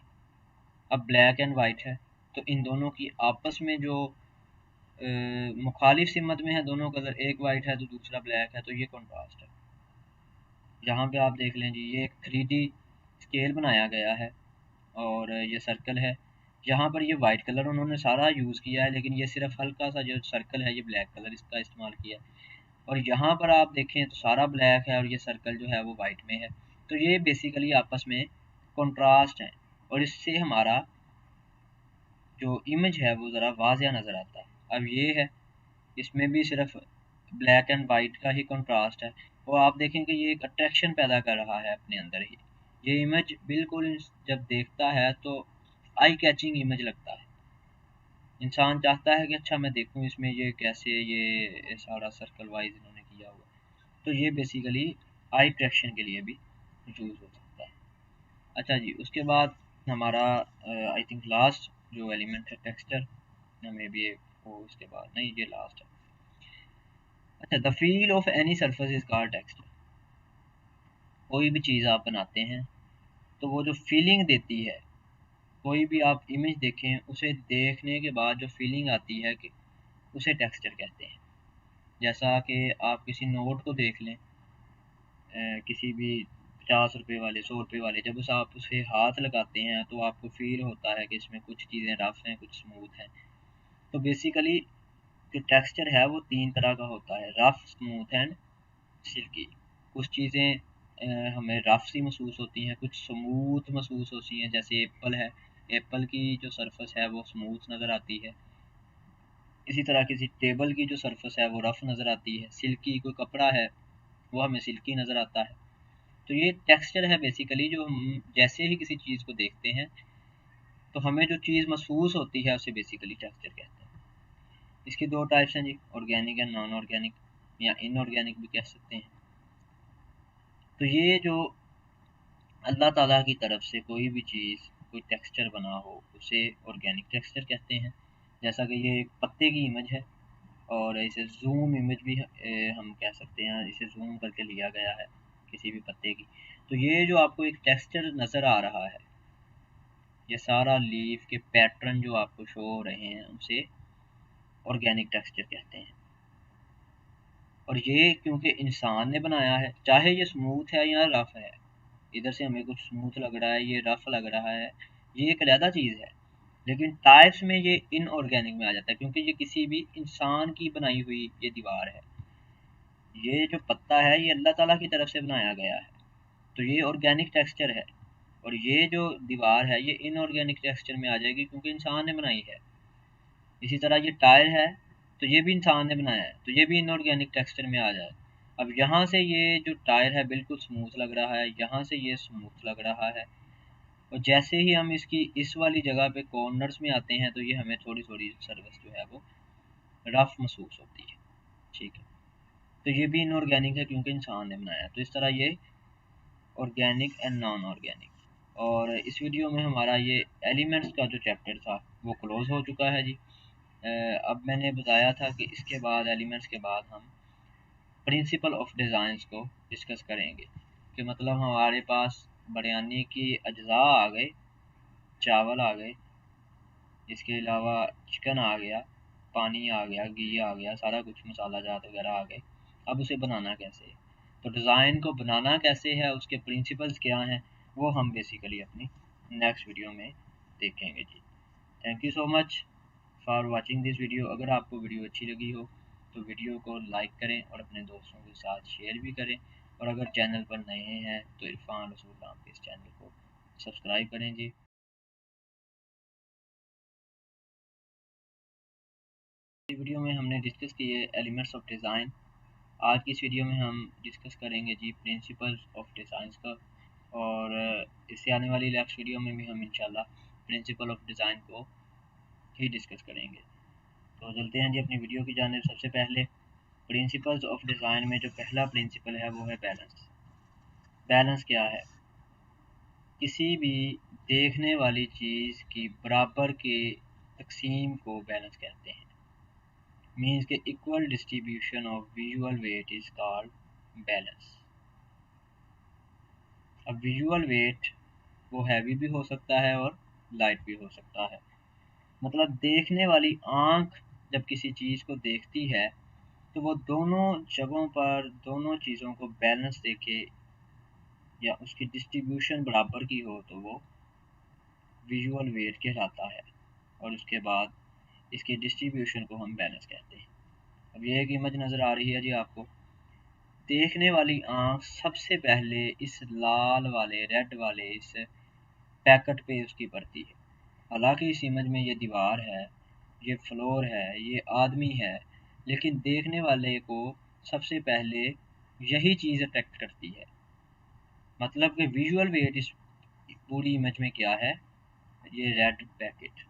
अब ब्लैक एंड वाइट है, तो इन दोनों की आपस में जो मुखालिफ सिमत में है दोनों कलर, एक वाइट है तो दूसरा ब्लैक है, तो ये कंट्रास्ट है। यहाँ पे आप देख लें जी, ये एक 3D स्केल बनाया गया है और ये सर्कल है। यहाँ पर ये वाइट कलर उन्होंने सारा यूज़ किया है, लेकिन ये सिर्फ हल्का सा जो सर्कल है ये ब्लैक कलर इसका इस्तेमाल किया है। और यहाँ पर आप देखें तो सारा ब्लैक है और ये सर्कल जो है वो वाइट में है। तो ये बेसिकली आपस में कंट्रास्ट है और इससे हमारा जो इमेज है वो ज़रा वाज़िया नज़र आता है। अब ये है, इसमें भी सिर्फ ब्लैक एंड वाइट का ही कंट्रास्ट है और आप देखें कि ये एक अट्रैक्शन पैदा कर रहा है अपने अंदर ही। ये इमेज बिल्कुल जब देखता है तो आई कैचिंग इमेज लगता है। इंसान चाहता है कि अच्छा मैं देखूं इसमें ये कैसे ये सारा सर्कल वाइज इन्होंने किया हुआ। तो ये बेसिकली आई अट्रैक्शन के लिए भी यूज़ हो सकता है। अच्छा जी, उसके बाद हमारा आई थिंक लास्ट जो एलिमेंट है टेक्सचर, हमें भी वो उसके बाद नहीं, ये लास्ट है। अच्छा, the feel of any surface is called texture. कोई भी चीज़ आप बनाते हैं तो वो जो फीलिंग देती है, कोई भी आप इमेज देखें उसे देखने के बाद जो फीलिंग आती है कि उसे टेक्सचर कहते हैं। जैसा कि आप किसी नोट को देख लें, किसी भी 50 रुपये वाले 100 रुपये वाले, जब उस आप उसे हाथ लगाते हैं तो आपको फील होता है कि इसमें कुछ चीज़ें रफ हैं कुछ स्मूथ हैं। तो बेसिकली जो टेक्सचर है वो 3 तरह का होता है, रफ, स्मूथ एंड सिल्की। कुछ चीज़ें हमें रफ सी महसूस होती हैं, कुछ स्मूथ महसूस होती हैं, जैसे एप्पल है, एप्पल की जो सरफेस है वो स्मूथ नज़र आती है। इसी तरह किसी टेबल की जो सरफेस है वो रफ नज़र आती है। सिल्की कोई कपड़ा है वो हमें सिल्की नज़र आता है। तो ये टेक्सचर है बेसिकली, जो हम जैसे ही किसी चीज़ को देखते हैं तो हमें जो चीज़ महसूस होती है उसे बेसिकली टेक्सचर कहते हैं। इसकी 2 टाइप्स हैं जी, ऑर्गेनिक एंड नॉन ऑर्गेनिक, या इनऑर्गेनिक भी कह सकते हैं। तो ये जो अल्लाह ताला की तरफ से कोई भी चीज़, कोई टेक्सचर बना हो उसे ऑर्गेनिक टेक्सचर कहते हैं। जैसा कि ये एक पत्ते की इमेज है और इसे जूम इमेज भी हम कह सकते हैं, इसे जूम करके लिया गया है किसी भी पत्ते की। तो ये जो आपको एक टेक्सचर नज़र आ रहा है, ये सारा लीफ के पैटर्न जो आपको शो हो रहे हैं उसे ऑर्गेनिक टेक्सचर कहते हैं। और ये क्योंकि इंसान ने बनाया है, चाहे ये स्मूथ है या रफ है, इधर से हमें कुछ स्मूथ लग रहा है, ये रफ लग रहा है, ये एक अलग चीज़ है, लेकिन टाइप्स में ये इनऑर्गेनिक में आ जाता है क्योंकि ये किसी भी इंसान की बनाई हुई ये दीवार है। ये जो पत्ता है ये अल्लाह ताला की तरफ से बनाया गया है, तो ये ऑर्गेनिक टेक्सचर है। और ये जो दीवार है ये इनऑर्गेनिक टेक्सचर में आ जाएगी क्योंकि इंसान ने बनाई है। इसी तरह ये टायर है तो ये भी इंसान ने बनाया है, तो ये भी इनऑर्गेनिक टेक्सचर में आ जाए। अब यहाँ से ये जो टायर है बिल्कुल स्मूथ लग रहा है, यहाँ से ये स्मूथ लग रहा है, और जैसे ही हम इसकी इस वाली जगह पे कॉर्नर्स में आते हैं तो ये हमें थोड़ी थोड़ी सर्विस जो है वो रफ महसूस होती है। ठीक है, तो ये भी इनऑर्गेनिक है क्योंकि इंसान ने बनाया है। तो इस तरह ये ऑर्गेनिक एंड नॉन ऑर्गेनिक। और इस वीडियो में हमारा ये एलिमेंट्स का जो चैप्टर था वो क्लोज हो चुका है जी। अब मैंने बताया था कि इसके बाद एलिमेंट्स के बाद हम प्रिंसिपल ऑफ डिज़ाइंस को डिस्कस करेंगे, कि मतलब हमारे पास बिरयानी की अज्जा आ गए, चावल आ गए, इसके अलावा चिकन आ गया, पानी आ गया, घी आ गया, सारा कुछ मसाला जात वगैरह आ गए। अब उसे बनाना कैसे है, तो डिज़ाइन को बनाना कैसे है, उसके प्रिंसिपल्स क्या हैं, वो हम बेसिकली अपनी नेक्स्ट वीडियो में देखेंगे जी। Thank you so much for watching this video. अगर आपको वीडियो अच्छी लगी हो तो वीडियो को लाइक करें और अपने दोस्तों के साथ शेयर भी करें, और अगर चैनल पर नए हैं तो इरफान रसूल नाम के इस चैनल को सब्सक्राइब करें जी। इस वीडियो में हमने डिस्कस किए एलिमेंट्स ऑफ डिज़ाइन। आज की इस वीडियो में हम डिस्कस करेंगे जी प्रिंसिपल्स ऑफ डिज़ाइंस का, और इससे आने वाली नेक्स्ट वीडियो में भी हम इंशाल्लाह प्रिंसिपल ऑफ डिज़ाइन को ही डिस्कस करेंगे। तो चलते हैं जी अपनी वीडियो की जानिब। सबसे पहले प्रिंसिपल्स ऑफ डिज़ाइन में जो पहला प्रिंसिपल है वो है बैलेंस। बैलेंस क्या है? किसी भी देखने वाली चीज़ की बराबर के तकसीम को बैलेंस कहते हैं। मीन्स के equal distribution of visual weight is called balance. अब विजुअल वेट वो हैवी भी हो सकता है और लाइट भी हो सकता है। मतलब देखने वाली आँख जब किसी चीज़ को देखती है तो वो दोनों जगहों पर दोनों चीज़ों को बैलेंस देके या उसकी डिस्ट्रीब्यूशन बराबर की हो तो वो विजुअल वेट कहलाता है। और उसके बाद इसकी डिस्ट्रीब्यूशन को हम बैलेंस कहते हैं। अब ये एक इमेज नज़र आ रही है जी आपको। देखने वाली आँख सबसे पहले इस लाल वाले रेड वाले इस पैकेट पे उसकी पड़ती है। हालांकि इस इमेज में ये दीवार है, ये फ्लोर है, ये आदमी है, लेकिन देखने वाले को सबसे पहले यही चीज़ अट्रैक्ट करती है। मतलब कि विजुअल वेट इस पूरी इमेज में क्या है, ये रेड पैकेट।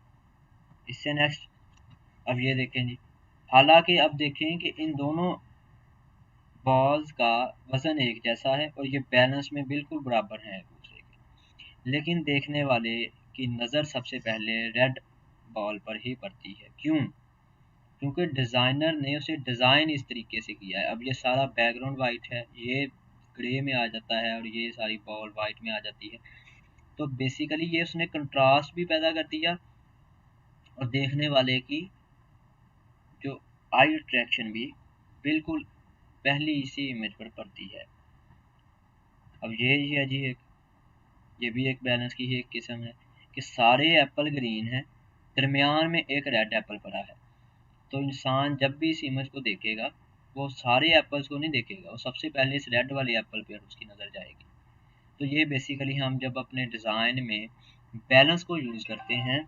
इससे नेक्स्ट अब ये देखें जी, हालांकि अब देखें कि इन दोनों बॉल्स का वज़न एक जैसा है और ये बैलेंस में बिल्कुल बराबर हैं एक दूसरे के, लेकिन देखने वाले की नज़र सबसे पहले रेड बॉल पर ही पड़ती है। क्यों? क्योंकि डिज़ाइनर ने उसे डिज़ाइन इस तरीके से किया है। अब ये सारा बैकग्राउंड वाइट है, ये ग्रे में आ जाता है और ये सारी बॉल वाइट में आ जाती है। तो बेसिकली ये उसने कंट्रास्ट भी पैदा कर दिया और देखने वाले की जो आई अट्रैक्शन भी बिल्कुल पहली इसी इमेज पर पड़ती है। अब ये ही है जी एक, ये भी एक बैलेंस की ही एक किस्म है कि सारे एप्पल ग्रीन हैं, दरमियान में एक रेड एप्पल पड़ा है। तो इंसान जब भी इस इमेज को देखेगा वो सारे एप्पल्स को नहीं देखेगा, वो सबसे पहले इस रेड वाले एप्पल पर उसकी नज़र जाएगी। तो ये बेसिकली हम जब अपने डिज़ाइन में बैलेंस को यूज़ करते हैं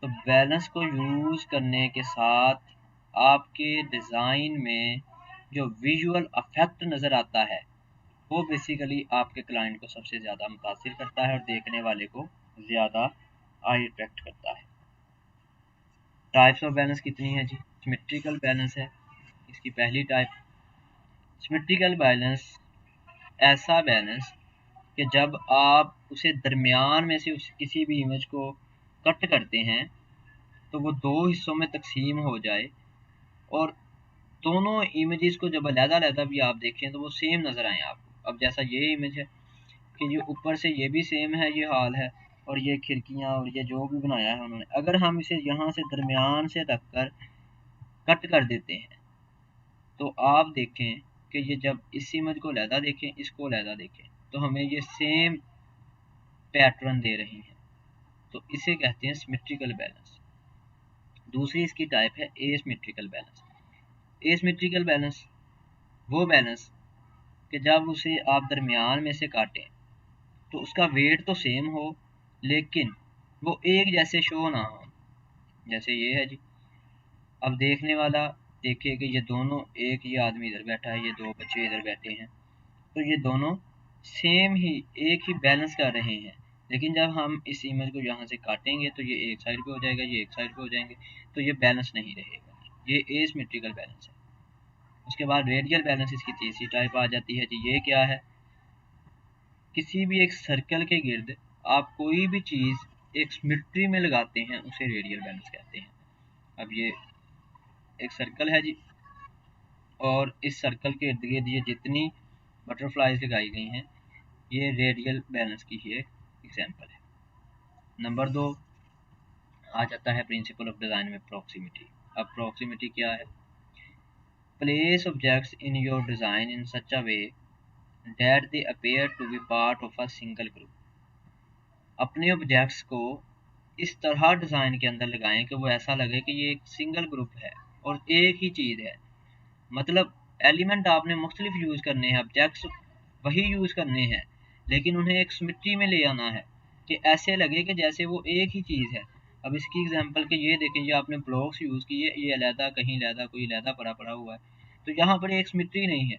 तो बैलेंस को यूज़ करने के साथ आपके डिज़ाइन में जो विजुअल इफेक्ट नज़र आता है वो बेसिकली आपके क्लाइंट को सबसे ज़्यादा मुतासिर करता है और देखने वाले को ज़्यादा आई अट्रैक्ट करता है। टाइप्स ऑफ बैलेंस कितनी है जी? सिमेट्रिकल बैलेंस है इसकी पहली टाइप। सिमेट्रिकल बैलेंस ऐसा बैलेंस कि जब आप उसे दरमियान में से किसी भी इमेज को कट करते हैं तो वो दो हिस्सों में तकसीम हो जाए और दोनों इमेजेस को जब अलग-अलग भी आप देखें तो वो सेम नज़र आए आपको। अब जैसा ये इमेज है कि ये ऊपर से ये भी सेम है, ये हाल है, और ये खिड़कियाँ और ये जो भी बनाया है उन्होंने, अगर हम इसे यहाँ से दरमियान से रख कर कट कर देते हैं तो आप देखें कि ये जब इस इमेज को अलहदा देखें, इसको अलहदा देखें, तो हमें ये सेम पैटर्न दे रही हैं। तो इसे कहते हैं सिमेट्रिकल बैलेंस। दूसरी इसकी टाइप है एसिमेट्रिकल बैलेंस। एसिमेट्रिकल बैलेंस वो बैलेंस कि जब उसे आप दरमियान में से काटें तो उसका वेट तो सेम हो लेकिन वो एक जैसे शो ना हो। जैसे ये है जी, अब देखने वाला देखिए कि ये दोनों, एक ये आदमी इधर बैठा है, ये दो बच्चे इधर बैठे हैं, तो ये दोनों सेम ही एक ही बैलेंस कर रहे हैं। लेकिन जब हम इस इमेज को यहाँ से काटेंगे तो ये एक साइड पे हो जाएगा, ये एक साइड पे हो जाएंगे, तो ये बैलेंस नहीं रहेगा। ये एसिमेट्रिकल बैलेंस है। उसके बाद रेडियल बैलेंस इसकी तीसरी टाइप आ जाती है जी। ये क्या है? किसी भी एक सर्कल के गिर्द आप कोई भी चीज़ एक सिमेट्री में लगाते हैं उसे रेडियल बैलेंस कहते हैं। अब ये एक सर्कल है जी और इस सर्कल के इर्द गिर्द ये जितनी बटरफ्लाइज लगाई गई हैं ये रेडियल बैलेंस की ही एक एग्जाम्पल है। नंबर 2 आ जाता है प्रिंसिपल ऑफ डिज़ाइन में प्रॉक्सिमिटी। अब प्रॉक्सिमिटी क्या है? Place objects in your design in such a way that they appear to be part of a single group. अपने ऑब्जेक्ट्स को इस तरह डिज़ाइन के अंदर लगाएं कि वो ऐसा लगे कि ये एक सिंगल ग्रुप है और एक ही चीज़ है। मतलब एलिमेंट आपने मुख्तलिफ यूज़ करने हैं, ऑब्जेक्ट्स वही यूज़ करने हैं, लेकिन उन्हें एक सिमेट्री में ले आना है कि ऐसे लगे कि जैसे वो एक ही चीज़ है। अब इसकी एग्जांपल के ये देखें, ये आपने ब्लॉक्स यूज़ किए, ये अलहदा कहीं अलहदा कोई अलहदा पड़ा हुआ है, तो यहाँ पर एक सिमेट्री नहीं है,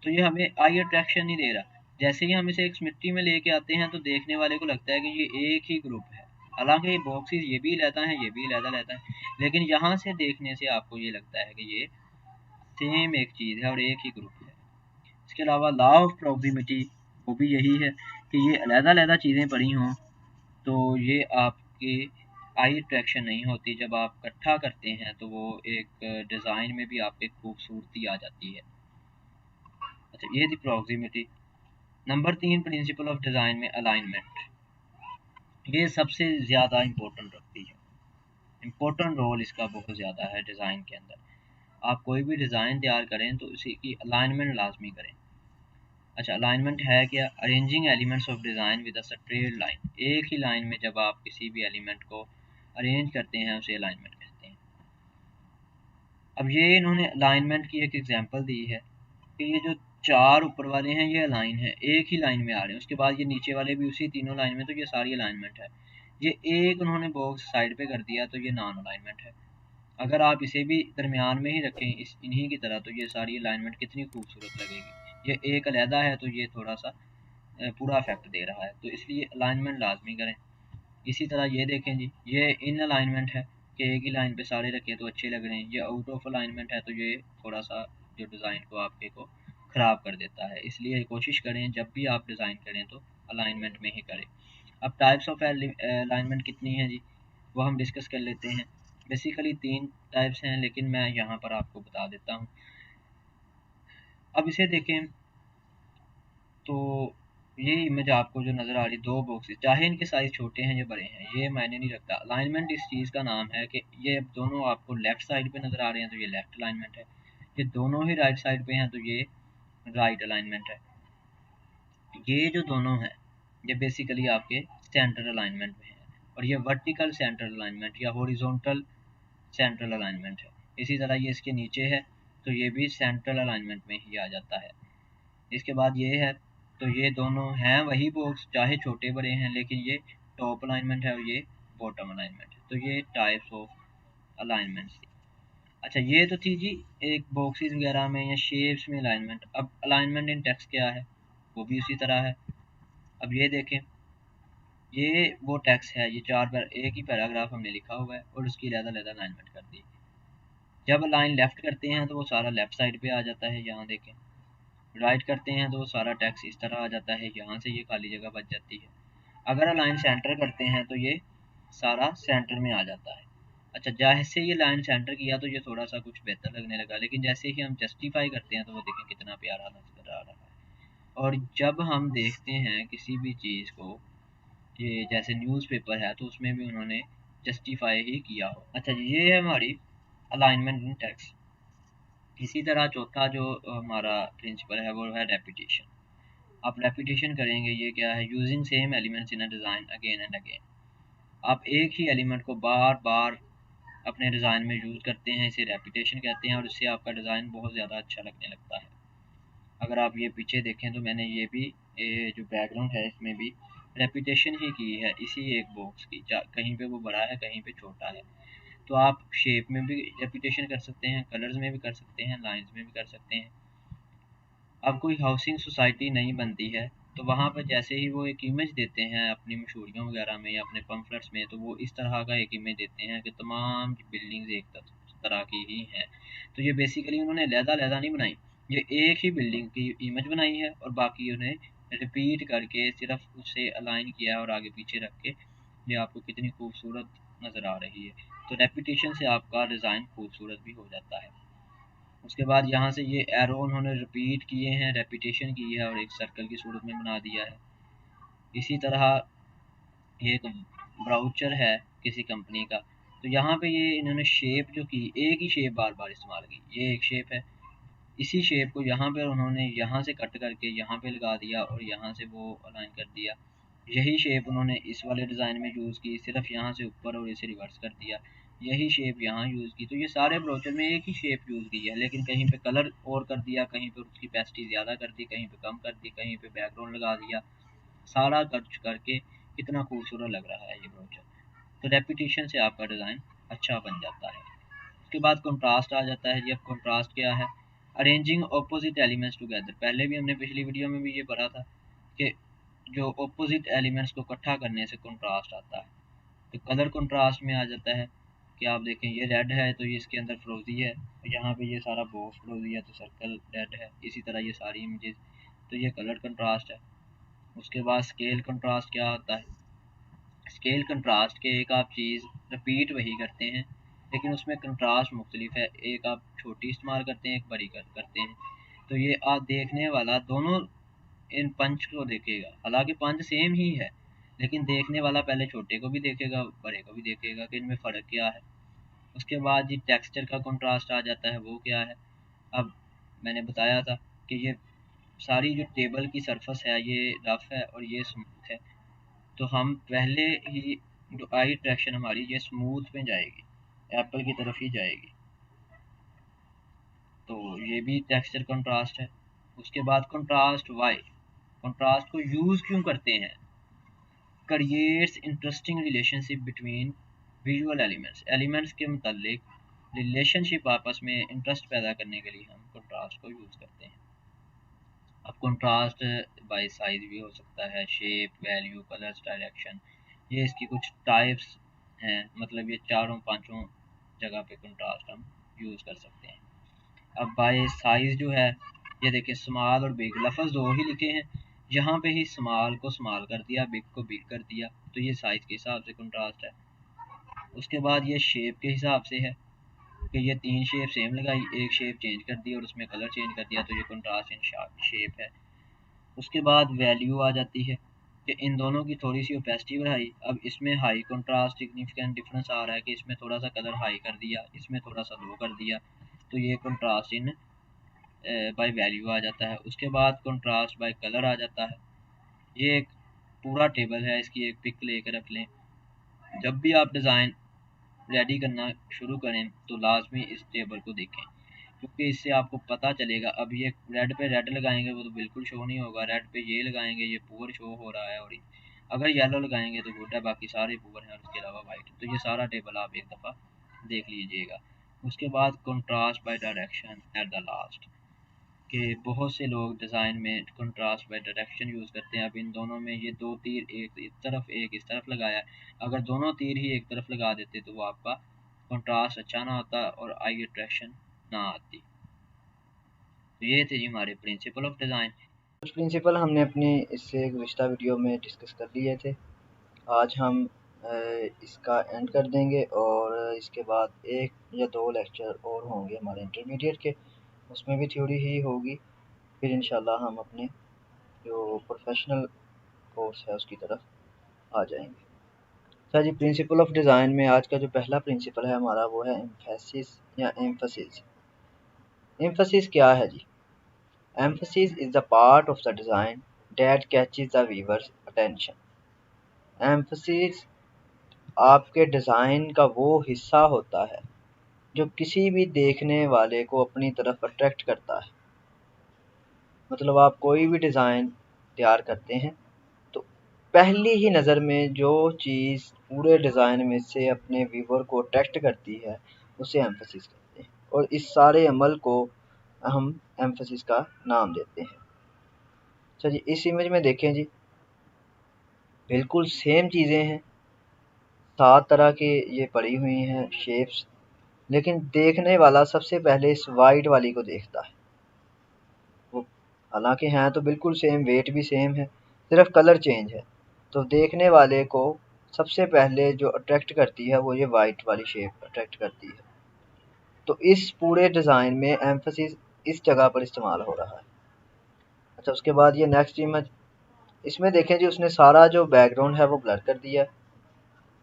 तो ये हमें आई अट्रैक्शन नहीं दे रहा। जैसे ही हम इसे एक सिमेट्री में लेके आते हैं तो देखने वाले को लगता है कि ये एक ही ग्रुप है। हालांकि ये बॉक्सेस ये भी अलहदा हैं, ये भी अलहदा अलहदा है, लेकिन यहाँ से देखने से आपको ये लगता है कि ये सेम एक चीज़ है और एक ही ग्रुप है। इसके अलावा लॉ ऑफ प्रॉक्सिमिटी वो भी यही है कि ये अलग-अलग चीज़ें पड़ी हों तो ये आपकी आई अट्रैक्शन नहीं होती। जब आप इकट्ठा करते हैं तो वो एक डिज़ाइन में भी आपके खूबसूरती आ जाती है। अच्छा, ये थी proximity. Number 3 principal of design में अलाइनमेंट, ये सबसे ज़्यादा इम्पोर्टेंट रखती है। इम्पोर्टेंट रोल इसका बहुत ज़्यादा है डिज़ाइन के अंदर। आप कोई भी डिज़ाइन तैयार करें तो उसी की अलाइनमेंट लाजमी करें। अच्छा, अलाइनमेंट है क्या? Arranging elements of design with a straight line, एक ही लाइन में जब आप किसी भी एलिमेंट को अरेंज करते हैं उसे अलाइनमेंट कहते हैं। अब ये इन्होंने अलाइनमेंट की एक एग्जांपल दी है कि ये जो 4 ऊपर वाले हैं ये अलाइन है, एक ही लाइन में आ रहे हैं, उसके बाद ये नीचे वाले भी उसी तीनों लाइन में, तो ये सारी अलाइनमेंट है। ये एक उन्होंने बॉक्स साइड पे कर दिया तो ये नॉन अलाइनमेंट है। अगर आप इसे भी दरमियान में ही रखें इन्हीं की तरह तो ये सारी अलाइनमेंट कितनी खूबसूरत लगेगी। ये एक अलहदा है तो ये थोड़ा सा पूरा इफेक्ट दे रहा है, तो इसलिए अलाइनमेंट लाजमी करें। इसी तरह ये देखें जी, ये इन अलाइनमेंट है कि एक ही लाइन पे सारे रखें तो अच्छे लग रहे हैं। ये आउट ऑफ अलाइनमेंट है तो ये थोड़ा सा जो डिज़ाइन को आपके को ख़राब कर देता है। इसलिए कोशिश करें जब भी आप डिज़ाइन करें तो अलाइनमेंट में ही करें। अब टाइप्स ऑफ अलाइनमेंट कितनी है जी, वो हम डिस्कस कर लेते हैं। बेसिकली 3 टाइप्स हैं लेकिन मैं यहाँ पर आपको बता देता हूँ। अब इसे देखें तो ये इमेज आपको जो नज़र आ रही, 2 बॉक्सेस, चाहे इनके साइज़ छोटे हैं या बड़े हैं ये मायने नहीं रखता। अलाइनमेंट इस चीज़ का नाम है कि ये दोनों आपको लेफ़्ट साइड पे नज़र आ रहे हैं तो ये लेफ़्ट अलाइनमेंट है, ये दोनों ही राइट साइड पे हैं तो ये राइट अलाइनमेंट है। ये जो दोनों हैं ये बेसिकली आपके सेंटर अलाइनमेंट में है, और ये वर्टिकल सेंटर अलाइनमेंट या हॉरिजॉन्टल सेंट्रल अलाइनमेंट है। इसी तरह ये इसके नीचे है तो ये भी सेंट्रल अलाइनमेंट में ही आ जाता है। इसके बाद ये है तो ये दोनों हैं वही बॉक्स, चाहे छोटे बड़े हैं, लेकिन ये टॉप अलाइनमेंट है और ये बॉटम अलाइनमेंट है। तो ये टाइप्स ऑफ अलाइनमेंट्स थी। अच्छा, ये तो थी जी एक बॉक्सेस वगैरह में या शेप्स में अलाइनमेंट। अब अलाइनमेंट इन टेक्स्ट क्या है, वो भी उसी तरह है। अब ये देखें, ये वो टेक्स्ट है, ये एक ही पैराग्राफ हमने लिखा हुआ है और उसकी अलग-अलग अलाइनमेंट कर दी। जब लाइन लेफ्ट करते हैं तो वो सारा लेफ्ट साइड पे आ जाता है, यहाँ देखें। राइट करते हैं तो सारा टेक्स्ट इस तरह आ जाता है, यहाँ से ये खाली जगह बच जाती है। अगर अलाइन सेंटर करते हैं तो ये सारा सेंटर में आ जाता है। अच्छा, जैसे ये लाइन सेंटर किया तो ये थोड़ा सा कुछ बेहतर लगने लगा, लेकिन जैसे ही हम जस्टिफाई करते हैं तो वो देखें कितना प्यारा नजर आ रहा है। और जब हम देखते हैं किसी भी चीज़ को, ये जैसे न्यूज़पेपर है तो उसमें भी उन्होंने जस्टिफाई ही किया हो। अच्छा जी, ये है हमारी अलाइनमेंट इन टेक्स्ट। इसी तरह चौथा जो हमारा प्रिंसिपल है वो है रेपिटेशन। आप रेपिटेशन करेंगे, ये क्या है? Using same elements in a design again and again. आप एक ही एलिमेंट को बार बार अपने डिज़ाइन में यूज़ करते हैं, इसे रेपिटेशन कहते हैं, और इससे आपका डिज़ाइन बहुत ज़्यादा अच्छा लगने लगता है। अगर आप ये पीछे देखें तो मैंने ये जो बैकग्राउंड है इसमें भी रेपिटेशन ही की है इसी एक बॉक्स की, कहीं पे वो बड़ा है कहीं पे छोटा है। तो आप शेप में भी रेपिटेशन कर सकते हैं, कलर्स में भी कर सकते हैं, लाइंस में भी कर सकते हैं। अब कोई हाउसिंग सोसाइटी नहीं बनती है तो वहाँ पर जैसे ही वो एक इमेज देते हैं अपनी मशहूरियों वगैरह में या अपने पम्फलेट्स में, तो वो इस तरह का एक इमेज देते हैं कि तमाम बिल्डिंग्स एक तरह की ही हैं। तो ये बेसिकली उन्होंने लहदा नहीं बनाई, ये एक ही बिल्डिंग की इमेज बनाई है और बाकी उन्हें रिपीट करके सिर्फ उसे अलाइन किया है और आगे पीछे रख के ये आपको कितनी खूबसूरत नज़र आ रही है। तो रेपिटेशन से आपका डिज़ाइन खूबसूरत भी हो जाता है। उसके बाद यहाँ से ये एरो उन्होंने रिपीट किए हैं, रेपिटेशन की है और एक सर्कल की सूरत में बना दिया है। इसी तरह ये एक ब्राउचर है किसी कंपनी का, तो यहाँ पे ये इन्होंने शेप जो की, एक ही शेप बार बार इस्तेमाल की। ये एक शेप है, इसी शेप को यहाँ पे उन्होंने यहाँ से कट करके यहाँ पे लगा दिया और यहाँ से वो अलाइन कर दिया। यही शेप उन्होंने इस वाले डिज़ाइन में यूज़ की, सिर्फ यहाँ से ऊपर और इसे रिवर्स कर दिया। यही शेप यहाँ यूज़ की। तो ये सारे ब्रोचर में एक ही शेप यूज़ की है, लेकिन कहीं पे कलर और कर दिया, कहीं पे उसकी पेसिटी ज़्यादा कर दी, कहीं पे कम कर दी, कहीं पे बैकग्राउंड लगा दिया। सारा खर्च करके कितना खूबसूरत लग रहा है ये ब्रोचर। तो रेपिटेशन से आपका डिज़ाइन अच्छा बन जाता है। उसके बाद कंट्रास्ट आ जाता है जी। अब कंट्रास्ट क्या है? Arranging opposite elements together. पहले भी हमने पिछली वीडियो में भी ये पढ़ा था कि जो ऑपोजिट एलिमेंट्स को इकट्ठा करने से कंट्रास्ट आता है। तो कलर कंट्रास्ट में आ जाता है कि आप देखें ये रेड है तो ये इसके अंदर फ्रोजी है, यहाँ पे ये सारा बॉक्स फ्रोजी है तो सर्कल रेड है। इसी तरह ये सारी इमेजेस, तो ये कलर कंट्रास्ट है। उसके बाद स्केल कंट्रास्ट क्या होता है? स्केल कंट्रास्ट के एक आप चीज़ रिपीट वही करते हैं लेकिन उसमें कंट्रास्ट मुख्तलिफ है, एक आप छोटी इस्तेमाल करते हैं, एक बड़ी करते हैं। तो ये आप देखने वाला दोनों इन पंच को देखेगा, हालांकि पंच सेम ही है लेकिन देखने वाला पहले छोटे को भी देखेगा बड़े को भी देखेगा कि इनमें फ़र्क क्या है। उसके बाद ये टेक्सचर का कंट्रास्ट आ जाता है, वो क्या है? अब मैंने बताया था कि ये सारी जो टेबल की सरफेस है ये रफ है और ये स्मूथ है, तो हम पहले ही जो आई ट्रैक्शन हमारी ये स्मूथ में जाएगी, एप्पल की तरफ ही जाएगी। तो ये भी टेक्सचर कंट्रास्ट है। उसके बाद कंट्रास्ट वाई, कंट्रास्ट को यूज़ क्यों करते हैं? Creates interesting relationship between visual elements, elements के मतलब रिलेशनशिप आपस में इंटरेस्ट पैदा करने के लिए हम कंट्रास्ट को यूज़ करते हैं। अब कंट्रास्ट बाय साइज भी हो सकता है, शेप, वैल्यू, कलर्स, डायरेक्शन, ये इसकी कुछ टाइप्स हैं, मतलब ये चारों पांचों जगह पे कंट्रास्ट हम यूज़ कर सकते हैं। अब बाय साइज जो है, ये देखिए स्मॉल और बिग लफ्ज़ दो ही लिखे हैं, यहाँ पे ही स्मॉल को स्मॉल कर दिया, बिग को बिग कर दिया, तो ये साइज के हिसाब से कंट्रास्ट है। उसके बाद ये शेप के हिसाब से है कि ये तीन शेप सेम लगाई, एक शेप चेंज कर दी और उसमें कलर चेंज कर दिया, तो ये कंट्रास्ट इन शेप है। उसके बाद वैल्यू आ जाती है कि इन दोनों की थोड़ी सी ओपेसिटी बढ़ाई, अब इसमें हाई कंट्रास्ट सिग्निफिकेंट डिफरेंस आ रहा है कि इसमें थोड़ा सा कलर हाई कर दिया, इसमें थोड़ा सा लो कर दिया, तो ये कंट्रास्ट इन बाय वैल्यू आ जाता है। उसके बाद कंट्रास्ट बाय कलर आ जाता है। ये एक पूरा टेबल है, इसकी एक पिक लेकर रख लें। जब भी आप डिज़ाइन रेडी करना शुरू करें तो लाजमी इस टेबल को देखें, क्योंकि इससे आपको पता चलेगा। अब ये रेड पे रेड लगाएंगे वो तो बिल्कुल शो नहीं होगा, रेड पे ये लगाएंगे ये पुअर शो हो रहा है, और अगर येलो लगाएंगे तो गुड है, बाकी सारे पुअर हैं और उसके अलावा वाइट। तो ये सारा टेबल आप एक दफ़ा देख लीजिएगा। उसके बाद contrast by direction at the last, कि बहुत से लोग डिज़ाइन में कंट्रास्ट बाय डायरेक्शन यूज़ करते हैं। अब इन दोनों में ये दो तीर एक इस तरफ एक इस तरफ लगाया है, अगर दोनों तीर ही एक तरफ लगा देते तो वो आपका कंट्रास्ट अच्छा ना आता और आई अट्रैक्शन ना आती। तो ये थे जी हमारे प्रिंसिपल ऑफ डिज़ाइन। कुछ प्रिंसिपल हमने अपनी इससे गुज़िश्ता वीडियो में डिस्कस कर लिए थे। आज हम इसका एंड कर देंगे और इसके बाद एक या दो लेक्चर और होंगे हमारे इंटरमीडिएट के, उसमें भी थ्योरी ही होगी। फिर इंशाल्लाह हम अपने जो प्रोफेशनल कोर्स है उसकी तरफ आ जाएंगे। अच्छा जी, प्रिंसिपल ऑफ डिज़ाइन में आज का जो पहला प्रिंसिपल है हमारा वो है एम्फेसिस या एम्फसिस। एम्फसिस क्या है जी? Emphasis is the part of the design that catches the viewers attention. Emphasis आपके डिज़ाइन का वो हिस्सा होता है जो किसी भी देखने वाले को अपनी तरफ अट्रैक्ट करता है। मतलब आप कोई भी डिज़ाइन तैयार करते हैं तो पहली ही नज़र में जो चीज़ पूरे डिज़ाइन में से अपने व्यूअर को अट्रैक्ट करती है उसे एम्फसिस कहते हैं, और इस सारे अमल को हम एम्फसिस का नाम देते हैं। अच्छा जी, इस इमेज में देखें जी, बिल्कुल सेम चीज़ें हैं, 7 तरह की ये पड़ी हुई हैं शेप्स, लेकिन देखने वाला सबसे पहले इस वाइट वाली को देखता है। वो हालांकि हैं तो बिल्कुल सेम, वेट भी सेम है, सिर्फ कलर चेंज है। तो देखने वाले को सबसे पहले जो अट्रैक्ट करती है वो ये वाइट वाली शेप अट्रैक्ट करती है। तो इस पूरे डिज़ाइन में एम्फसिस इस जगह पर इस्तेमाल हो रहा है। अच्छा, उसके बाद ये नेक्स्ट इमेज, इसमें देखें जी उसने सारा जो बैकग्राउंड है वो ब्लर कर दिया है,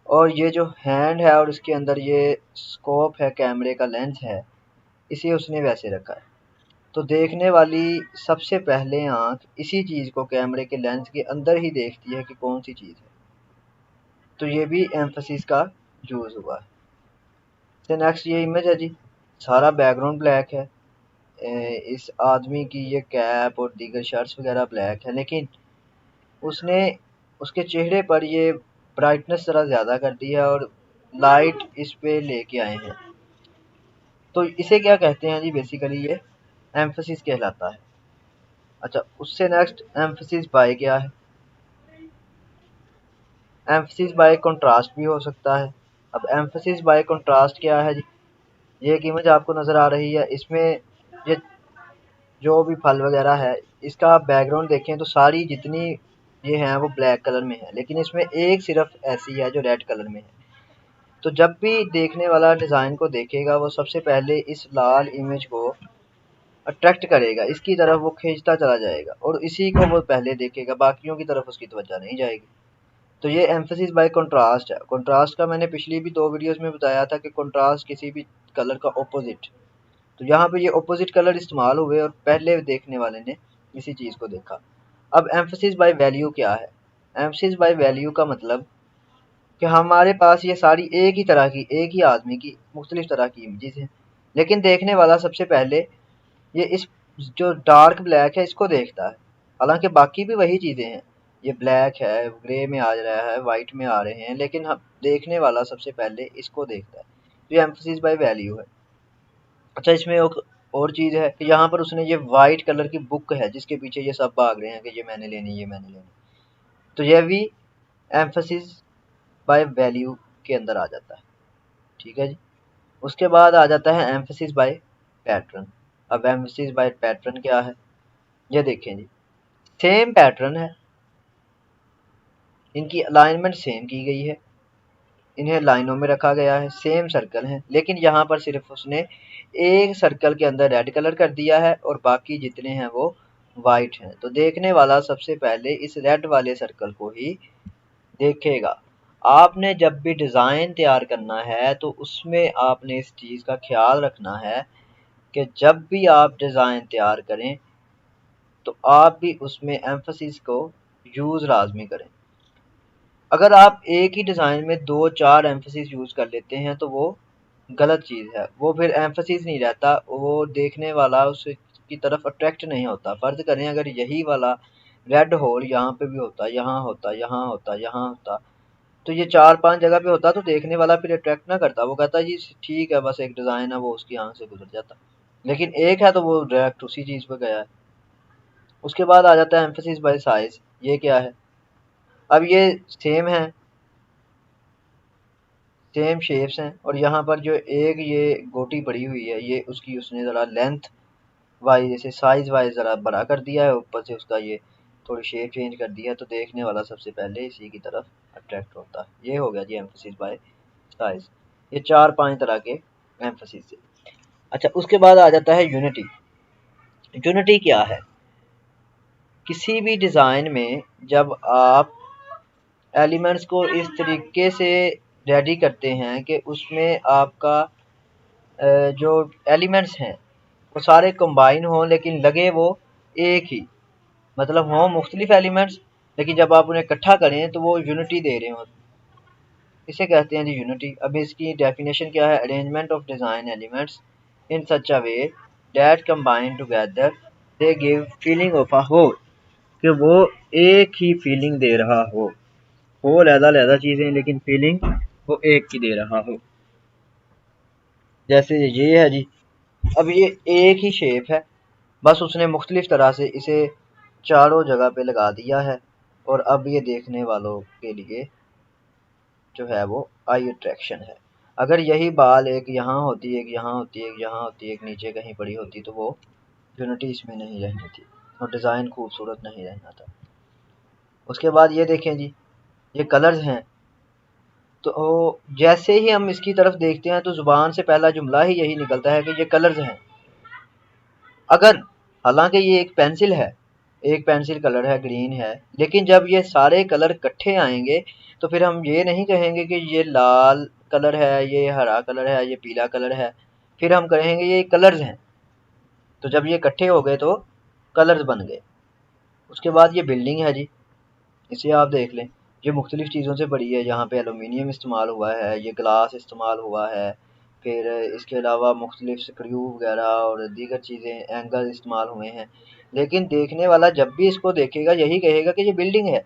और ये जो हैंड है और इसके अंदर ये स्कोप है, कैमरे का लेंस है, इसे उसने वैसे रखा है। तो देखने वाली सबसे पहले आँख इसी चीज़ को कैमरे के लेंस के अंदर ही देखती है कि कौन सी चीज़ है। तो ये भी एम्फसिस का यूज़ हुआ है। तो नेक्स्ट ये इमेज है जी, सारा बैकग्राउंड ब्लैक है, इस आदमी की ये कैप और दीगर शर्ट्स वगैरह ब्लैक है, लेकिन उसने उसके चेहरे पर ये ब्राइटनेस ज़रा ज़्यादा कर दी है और लाइट इस पे लेके आए हैं। तो इसे क्या कहते हैं जी? बेसिकली ये एम्फसिस कहलाता है। अच्छा, उससे नेक्स्ट एम्फसिस बाय क्या है? एम्फसिस बाय कंट्रास्ट भी हो सकता है। अब एम्फसिस बाय कंट्रास्ट क्या है जी? ये एक इमेज आपको नज़र आ रही है, इसमें ये जो भी फल वगैरह है इसका आप बैकग्राउंड देखें तो सारी जितनी ये है वो ब्लैक कलर में है, लेकिन इसमें एक सिर्फ ऐसी है जो रेड कलर में है। तो जब भी देखने वाला डिज़ाइन को देखेगा वो सबसे पहले इस लाल इमेज को अट्रैक्ट करेगा, इसकी तरफ वो खींचता चला जाएगा और इसी को वो पहले देखेगा, बाकियों की तरफ उसकी तवज्जो नहीं जाएगी। तो ये एम्फेसिस बाय कंट्रास्ट है। कंट्रास्ट का मैंने पिछली भी 2 वीडियोस में बताया था कि कंट्रास्ट किसी भी कलर का ऑपोजिट। तो यहाँ पे ये ऑपोजिट कलर इस्तेमाल हुए और पहले देखने वाले ने इसी चीज़ को देखा। अब एम्फेसिस बाय वैल्यू क्या है? एम्फेसिस बाय वैल्यू का मतलब कि हमारे पास ये सारी एक ही तरह की, एक ही आदमी की मुख्तलिफ तरह की इमेजेस हैं, लेकिन देखने वाला सबसे पहले ये इस जो डार्क ब्लैक है इसको देखता है। हालांकि बाकी भी वही चीज़ें हैं, ये ब्लैक है, ग्रे में आ रहा है, वाइट में आ रहे हैं, लेकिन हम देखने वाला सबसे पहले इसको देखता है। तो ये एम्फेसिस बाय वैल्यू है। अच्छा, इसमें एक और चीज़ है कि यहाँ पर उसने ये वाइट कलर की बुक है जिसके पीछे ये सब भाग रहे हैं कि ये मैंने लेनी, ये मैंने लेनी। तो यह भी एम्फेसिस बाय वैल्यू के अंदर आ जाता है। ठीक है जी। उसके बाद आ जाता है एम्फेसिस बाय पैटर्न। अब एम्फेसिस बाय पैटर्न क्या है? ये देखें जी, सेम पैटर्न है, इनकी अलाइनमेंट सेम की गई है, इन्हें लाइनों में रखा गया है, सेम सर्कल है, लेकिन यहाँ पर सिर्फ उसने एक सर्कल के अंदर रेड कलर कर दिया है और बाकी जितने हैं वो वाइट हैं। तो देखने वाला सबसे पहले इस रेड वाले सर्कल को ही देखेगा। आपने जब भी डिज़ाइन तैयार करना है तो उसमें आपने इस चीज़ का ख्याल रखना है कि जब भी आप डिज़ाइन तैयार करें तो आप भी उसमें एम्फेसिस को यूज़ लाजमी करें। अगर आप एक ही डिज़ाइन में 2-4 एम्फेसिस यूज़ कर लेते हैं तो वो गलत चीज़ है, वो फिर एम्फेसिस नहीं रहता, वो देखने वाला उसकी तरफ अट्रैक्ट नहीं होता। फ़र्ज़ करें अगर यही वाला रेड होल यहाँ पे भी होता, यहाँ होता, यहाँ होता, यहाँ होता, तो ये 4-5 जगह पे होता तो देखने वाला फिर अट्रैक्ट ना करता, वो कहता जी ठीक है बस एक डिज़ाइन है, वो उसकी आंख से गुजर जाता। लेकिन एक है तो वो डायरेक्ट उसी चीज़ पे गया है। उसके बाद आ जाता है एम्फेसिस बाय साइज। ये क्या है? अब ये सेम है, सेम शेप्स हैं और यहाँ पर जो एक ये गोटी पड़ी हुई है ये उसकी उसने ज़रा लेंथ वाइज जैसे साइज वाइज ज़रा बड़ा कर दिया है, ऊपर से उसका ये थोड़ी शेप चेंज कर दिया है, तो देखने वाला सबसे पहले इसी की तरफ अट्रैक्ट होता है। ये हो गया जी एम्फेसिस बाय साइज। ये 4-5 तरह के एम्फेसिस से। अच्छा, उसके बाद आ जाता है यूनिटी। यूनिटी क्या है? किसी भी डिज़ाइन में जब आप एलिमेंट्स को इस तरीके से रेडी करते हैं कि उसमें आपका जो एलिमेंट्स हैं वो सारे कंबाइन हों लेकिन लगे वो एक ही, मतलब हों मुख्तलिफ एलिमेंट्स लेकिन जब आप उन्हें इकट्ठा करें तो वो यूनिटी दे रहे हों, इसे कहते हैं जी यूनिटी। अब इसकी डेफिनेशन क्या है? Arrangement of design elements in such a way that combine together they give feeling of a whole, कि वो एक ही फीलिंग दे रहा हो, अलग-अलग चीज़ें लेकिन फीलिंग वो एक की दे रहा हो। जैसे ये है जी, अब ये एक ही शेप है, बस उसने मुख्तलिफ तरह से इसे चारों जगह पे लगा दिया है और अब ये देखने वालों के लिए जो है वो आई अट्रैक्शन है। अगर यही बाल एक यहाँ होती, एक यहाँ होती, एक यहाँ होती, एक नीचे कहीं पड़ी होती तो वो यूनिटी इसमें नहीं रहनी थी और डिज़ाइन खूबसूरत नहीं रहना था। उसके बाद ये देखें जी, ये कलर्स हैं, तो जैसे ही हम इसकी तरफ देखते हैं तो ज़ुबान से पहला जुमला ही यही निकलता है कि ये कलर्स हैं। अगर हालांकि ये एक पेंसिल है, एक पेंसिल कलर है, ग्रीन है, लेकिन जब ये सारे कलर इकट्ठे आएंगे तो फिर हम ये नहीं कहेंगे कि ये लाल कलर है, ये हरा कलर है, ये पीला कलर है, फिर हम कहेंगे ये कलर्स हैं। तो जब ये इकट्ठे हो गए तो कलर्स बन गए। उसके बाद ये बिल्डिंग है जी, इसे आप देख लें, ये मुख्तलिफ चीज़ों से बड़ी है, यहाँ पे एलुमिनियम इस्तेमाल हुआ है, ये ग्लास इस्तेमाल हुआ है, फिर इसके अलावा मुख्तलिफ स्क्रू वगैरह और दीगर चीज़ें एंगल इस्तेमाल हुए हैं। लेकिन देखने वाला जब भी इसको देखेगा यही कहेगा कि ये बिल्डिंग है,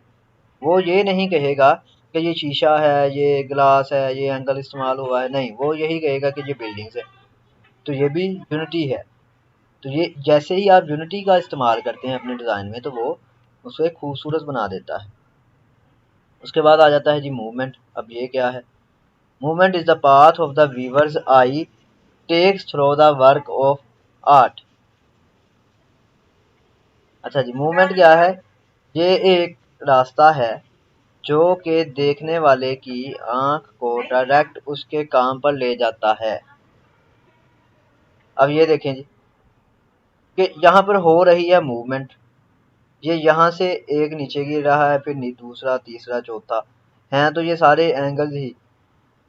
वो ये नहीं कहेगा कि ये शीशा है, ये ग्लास है, ये एंगल इस्तेमाल हुआ है, नहीं, वो यही कहेगा कि ये बिल्डिंग्स है। तो ये भी यूनिटी है। तो ये जैसे ही आप यूनिटी का इस्तेमाल करते हैं अपने डिज़ाइन में तो वो उसे खूबसूरत बना देता है। उसके बाद आ जाता है जी मूवमेंट। अब ये क्या है? Movement is the path of the viewer's eye takes through the work of art. अच्छा जी, मूवमेंट क्या है? ये एक रास्ता है जो कि देखने वाले की आंख को डायरेक्ट उसके काम पर ले जाता है। अब ये देखें जी कि यहाँ पर हो रही है मूवमेंट, ये यहाँ से एक नीचे गिर रहा है, फिर दूसरा, तीसरा, चौथा हैं, तो ये सारे एंगल्स ही,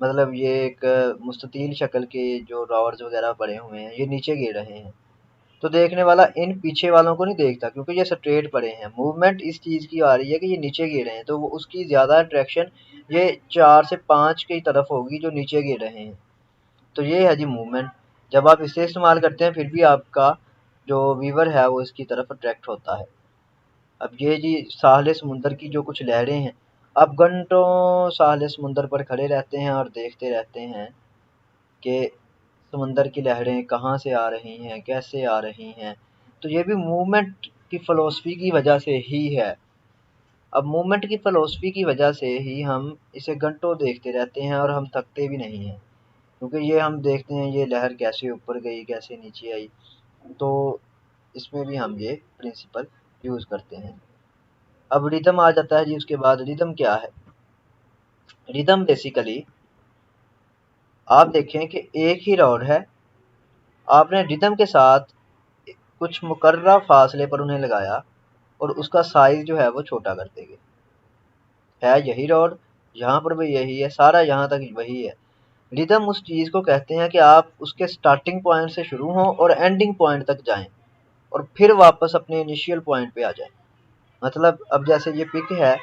मतलब ये एक मुस्ततील शक्ल के जो रॉड्स वगैरह पड़े हुए हैं, ये नीचे गिर रहे हैं। तो देखने वाला इन पीछे वालों को नहीं देखता क्योंकि ये स्ट्रेट पड़े हैं। मूवमेंट इस चीज़ की आ रही है कि ये नीचे गिर रहे हैं, तो वो उसकी ज़्यादा अट्रैक्शन ये 4 से 5 की तरफ होगी जो नीचे गिर रहे हैं। तो ये है जी मूवमेंट। जब आप इसे इस्तेमाल करते हैं फिर भी आपका जो व्यूअर है वो इसकी तरफ अट्रैक्ट होता है। अब ये जी साहिल समुंदर की जो कुछ लहरें हैं, आप घंटों साहिल समुंदर पर खड़े रहते हैं और देखते रहते हैं कि समुंदर की लहरें कहाँ से आ रही हैं, कैसे आ रही हैं। तो ये भी मूवमेंट की फ़िलॉसफ़ी की वजह से ही है। अब मूवमेंट की फ़िलॉसफ़ी की वजह से ही हम इसे घंटों देखते रहते हैं और हम थकते भी नहीं हैं, क्योंकि ये हम देखते हैं ये लहर कैसे ऊपर गई, कैसे नीचे आई। तो इसमें भी हम ये प्रिंसिपल यूज़ करते हैं। अब रिदम आ जाता है जी। उसके बाद रिदम क्या है? रिदम बेसिकली आप देखें कि एक ही रॉड है, आपने रिदम के साथ कुछ मुकर्रर फासले पर उन्हें लगाया और उसका साइज जो है वो छोटा कर देंगे। है यही रॉड, यहाँ पर भी यही है, सारा यहाँ तक वही है। रिदम उस चीज़ को कहते हैं कि आप उसके स्टार्टिंग पॉइंट से शुरू हों और एंडिंग पॉइंट तक जाएं और फिर वापस अपने इनिशियल पॉइंट पे आ जाएं। मतलब अब जैसे ये पिक है,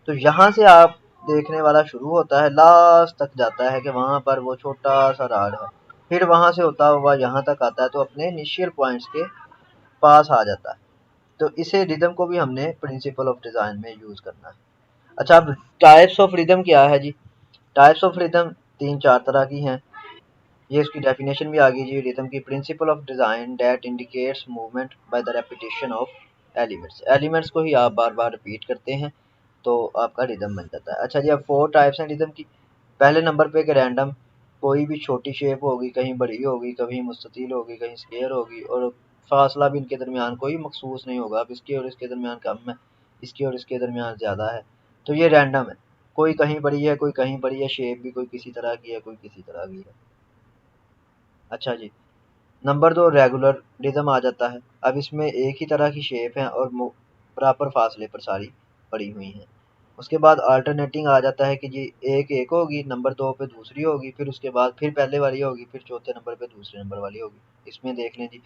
तो यहाँ से आप देखने वाला शुरू होता है, लास्ट तक जाता है कि वहाँ पर वो छोटा सा राड है, फिर वहाँ से होता हुआ यहाँ तक आता है, तो अपने इनिशियल पॉइंट्स के पास आ जाता है। तो इसे रिदम को भी हमने प्रिंसिपल ऑफ डिज़ाइन में यूज़ करना है। अच्छा, अब टाइप्स ऑफ रिदम क्या है जी? टाइप्स ऑफ रिदम 3-4 तरह की हैं। ये इसकी डेफिनेशन भी आ गई जी। रिदम की principal of design that indicates movement by the repetition of elements. Elements को ही आप बार बार रिपीट करते हैं तो आपका रिदम बन जाता है। अच्छा जी, अब 4 टाइप्स हैं रिदम की। पहले नंबर पे एक रैंडम, कोई भी छोटी शेप होगी, कहीं बड़ी होगी, कहीं मुस्ततील होगी, कहीं स्क्वायर होगी, और फासला भी इनके दरमियान कोई मखसूस नहीं होगा। अब इसके और इसके दरमियान कम है, इसके और इसके दरमियान ज़्यादा है, तो ये रैंडम है। कोई कहीं बड़ी है, कोई कहीं बड़ी है, शेप भी कोई किसी तरह की है, कोई किसी तरह की है। अच्छा जी, नंबर 2 रेगुलर रिदम आ जाता है। अब इसमें एक ही तरह की शेप है और बराबर फासले पर सारी पड़ी हुई हैं। उसके बाद अल्टरनेटिंग आ जाता है कि जी एक होगी, नंबर 2 पे दूसरी होगी, फिर उसके बाद फिर पहले वाली होगी, फिर चौथे नंबर पे दूसरे नंबर वाली होगी। इसमें देख लें जी,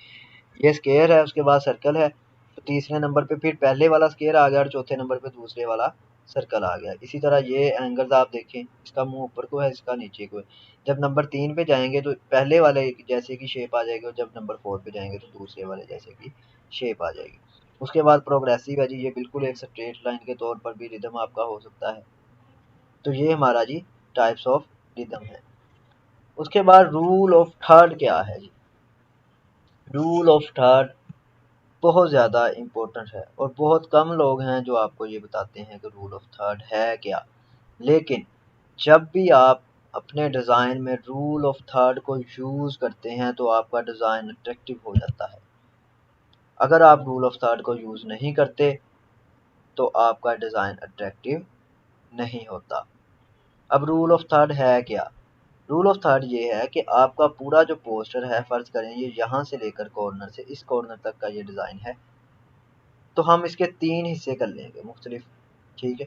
ये स्क्वायर है, उसके बाद सर्कल है, तो तीसरे नंबर पे फिर पहले वाला स्क्वायर आ गया और चौथे नंबर पे दूसरे वाला सर्कल आ गया। इसी तरह ये एंगल्स आप देखें, इसका मुंह ऊपर को है, इसका नीचे को है। जब नंबर 3 पे जाएंगे तो पहले वाले जैसे की शेप आ जाएगी, और जब नंबर 4 पे जाएंगे तो दूसरे वाले जैसे की शेप आ जाएगी। उसके बाद प्रोग्रेसिव है जी, ये बिल्कुल एक स्ट्रेट लाइन के तौर पर भी रिदम आपका हो सकता है। तो ये हमारा जी टाइप्स ऑफ रिदम है। उसके बाद रूल ऑफ थर्ड क्या है जी? रूल ऑफ थर्ड बहुत ज़्यादा इम्पोर्टेंट है और बहुत कम लोग हैं जो आपको ये बताते हैं कि रूल ऑफ थर्ड है क्या। लेकिन जब भी आप अपने डिज़ाइन में रूल ऑफ थर्ड को यूज़ करते हैं तो आपका डिज़ाइन अट्रैक्टिव हो जाता है। अगर आप रूल ऑफ थर्ड को यूज़ नहीं करते तो आपका डिज़ाइन अट्रैक्टिव नहीं होता। अब रूल ऑफ थर्ड है क्या? रूल ऑफ थर्ड ये है कि आपका पूरा जो पोस्टर है, फ़र्ज़ करें ये यहाँ से लेकर कॉर्नर से इस कॉर्नर तक का ये डिज़ाइन है, तो हम इसके 3 हिस्से कर लेंगे मुख्तलिफ, ठीक है?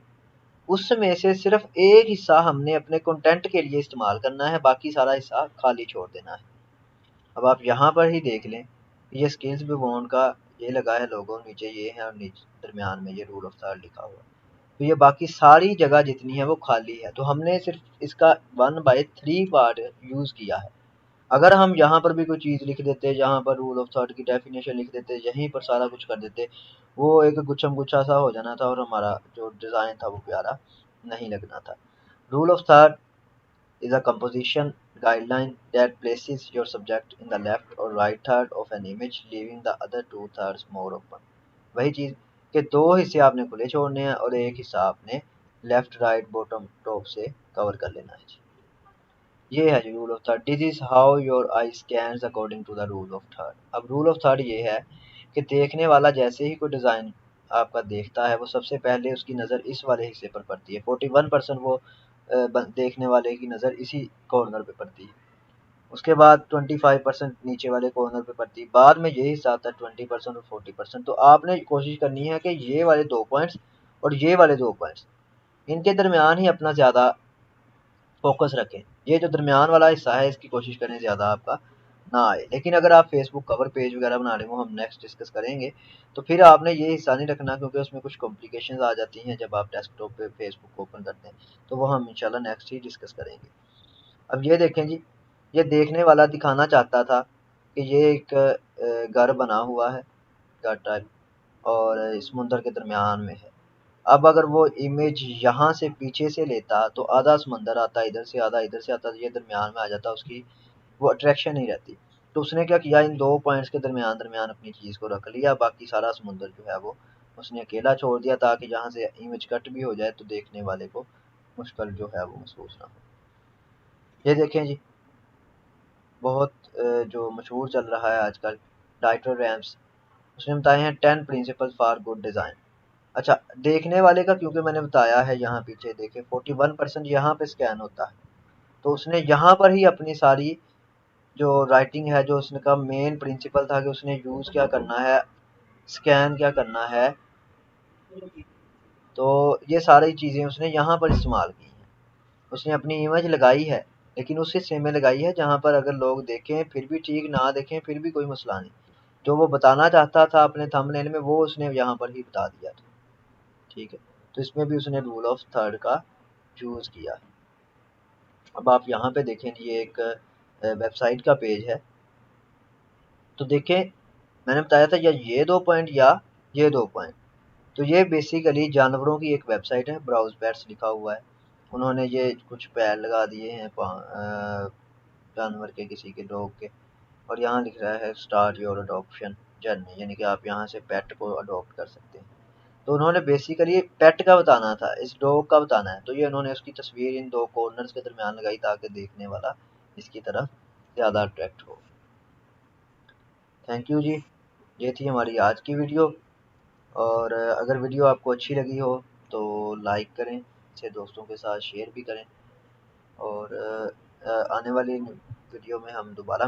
उसमें से सिर्फ एक हिस्सा हमने अपने कंटेंट के लिए इस्तेमाल करना है, बाकी सारा हिस्सा खाली छोड़ देना है। अब आप यहाँ पर ही देख लें, ये स्किल्स बिवॉन्ड का ये लगा है लोगो, नीचे ये है और नीचे दरमियान में ये रूल ऑफ थर्ड लिखा हुआ है। तो ये बाकी सारी जगह जितनी है वो खाली है, तो हमने सिर्फ इसका 1/3 पार्ट यूज़ किया है। अगर हम यहाँ पर भी कोई चीज़ लिख देते, यहाँ पर रूल ऑफ थर्ड की डेफिनेशन लिख देते, यहीं पर सारा कुछ कर देते, वो एक गुच्छम गुच्छा सा हो जाना था और हमारा जो डिज़ाइन था वो प्यारा नहीं लगना था। Rule of third is a composition guideline that places your subject in the left or right third of an image, leaving the other 2 thirds more open। वही चीज़ कि 2 हिस्से आपने खुले छोड़ने हैं और एक हिस्सा आपने लेफ्ट, राइट, बॉटम, टॉप से कवर कर लेना है जी। ये है जी rule of third. This is how your eye scans according to the rule of third. अब रूल ऑफ थर्ड ये है कि देखने वाला जैसे ही कोई डिज़ाइन आपका देखता है वो सबसे पहले उसकी नज़र इस वाले हिस्से पर पड़ती है। 41% वो देखने वाले की नज़र इसी कॉर्नर पे पड़ती है। उसके बाद 25% नीचे वाले कॉर्नर पे पड़ती है। बाद में ये हिस्सा आता है 20% और 40%। तो आपने कोशिश करनी है कि ये वाले 2 पॉइंट्स और ये वाले 2 पॉइंट्स इनके दरमियान ही अपना ज़्यादा फोकस रखें। ये जो दरमियान वाला हिस्सा है इसकी कोशिश करें ज़्यादा आपका ना आए। लेकिन अगर आप फेसबुक कवर पेज वगैरह बना रहे हो, हम नेक्स्ट डिस्कस करेंगे, तो फिर आपने ये हिस्सा नहीं रखना क्योंकि उसमें कुछ कॉम्प्लिकेशंस आ जाती हैं जब आप डेस्कटॉप पे फेसबुक ओपन करते हैं। तो वो हम इंशाल्लाह नेक्स्ट ही डिस्कस करेंगे। अब ये देखें जी, ये देखने वाला दिखाना चाहता था कि ये एक घर बना हुआ है, घर टाइप, और समुंदर के दरमियान में है। अब अगर वो इमेज यहाँ से पीछे से लेता तो आधा समंदर आता, इधर से आधा इधर से आता, तो ये दरमियान में आ जाता, उसकी वो अट्रैक्शन नहीं रहती। तो उसने क्या किया, इन 2 पॉइंट्स के दरमियान दरमियान अपनी चीज़ को रख लिया, बाकी सारा समुंदर जो है वो उसने अकेला छोड़ दिया ताकि जहाँ से इमेज कट भी हो जाए तो देखने वाले को मुश्किल जो है वो महसूस ना हो। ये देखें जी, बहुत जो मशहूर चल रहा है आजकल, डाइटर रैम्स, उसने बताए हैं 10 प्रिंसिपल फॉर गुड डिज़ाइन। अच्छा, देखने वाले का क्योंकि मैंने बताया है, यहाँ पीछे देखें 41% यहाँ पे स्कैन होता है, तो उसने यहाँ पर ही अपनी सारी जो राइटिंग है, जो उसने का मेन प्रिंसिपल था कि उसने यूज़ क्या करना है, स्कैन क्या करना है, तो ये सारी चीज़ें उसने यहाँ पर इस्तेमाल की हैं। उसने अपनी इमेज लगाई है लेकिन उस हिस्से में लगाई है जहाँ पर अगर लोग देखें फिर भी ठीक, ना देखें फिर भी कोई मसला नहीं। जो वो बताना चाहता था अपने थंबनेल में वो उसने यहाँ पर ही बता दिया था। ठीक है, तो इसमें भी उसने रूल ऑफ थर्ड का यूज़ किया है। अब आप यहाँ पे देखें, ये एक वेबसाइट का पेज है, तो देखें मैंने बताया था या ये 2 पॉइंट या ये 2 पॉइंट। तो ये बेसिकली जानवरों की एक वेबसाइट है, ब्राउज पेट्स लिखा हुआ है। उन्होंने ये कुछ पैर लगा दिए हैं जानवर के, किसी के डॉग के, और यहाँ लिख रहा है स्टार्ट योर अडॉप्शन जर्नी, यानी कि आप यहाँ से पेट को अडॉप्ट कर सकते हैं। तो उन्होंने बेसिकली पेट का बताना था, इस डॉग का बताना है, तो ये उन्होंने उसकी तस्वीर इन 2 कॉर्नर्स के दरमियान लगाई ताकि देखने वाला इसकी तरफ ज़्यादा अट्रैक्ट हो। थैंक यू जी, ये थी हमारी आज की वीडियो। और अगर वीडियो आपको अच्छी लगी हो तो लाइक करें, इसे दोस्तों के साथ शेयर भी करें, और आने वाली वीडियो में हम दोबारा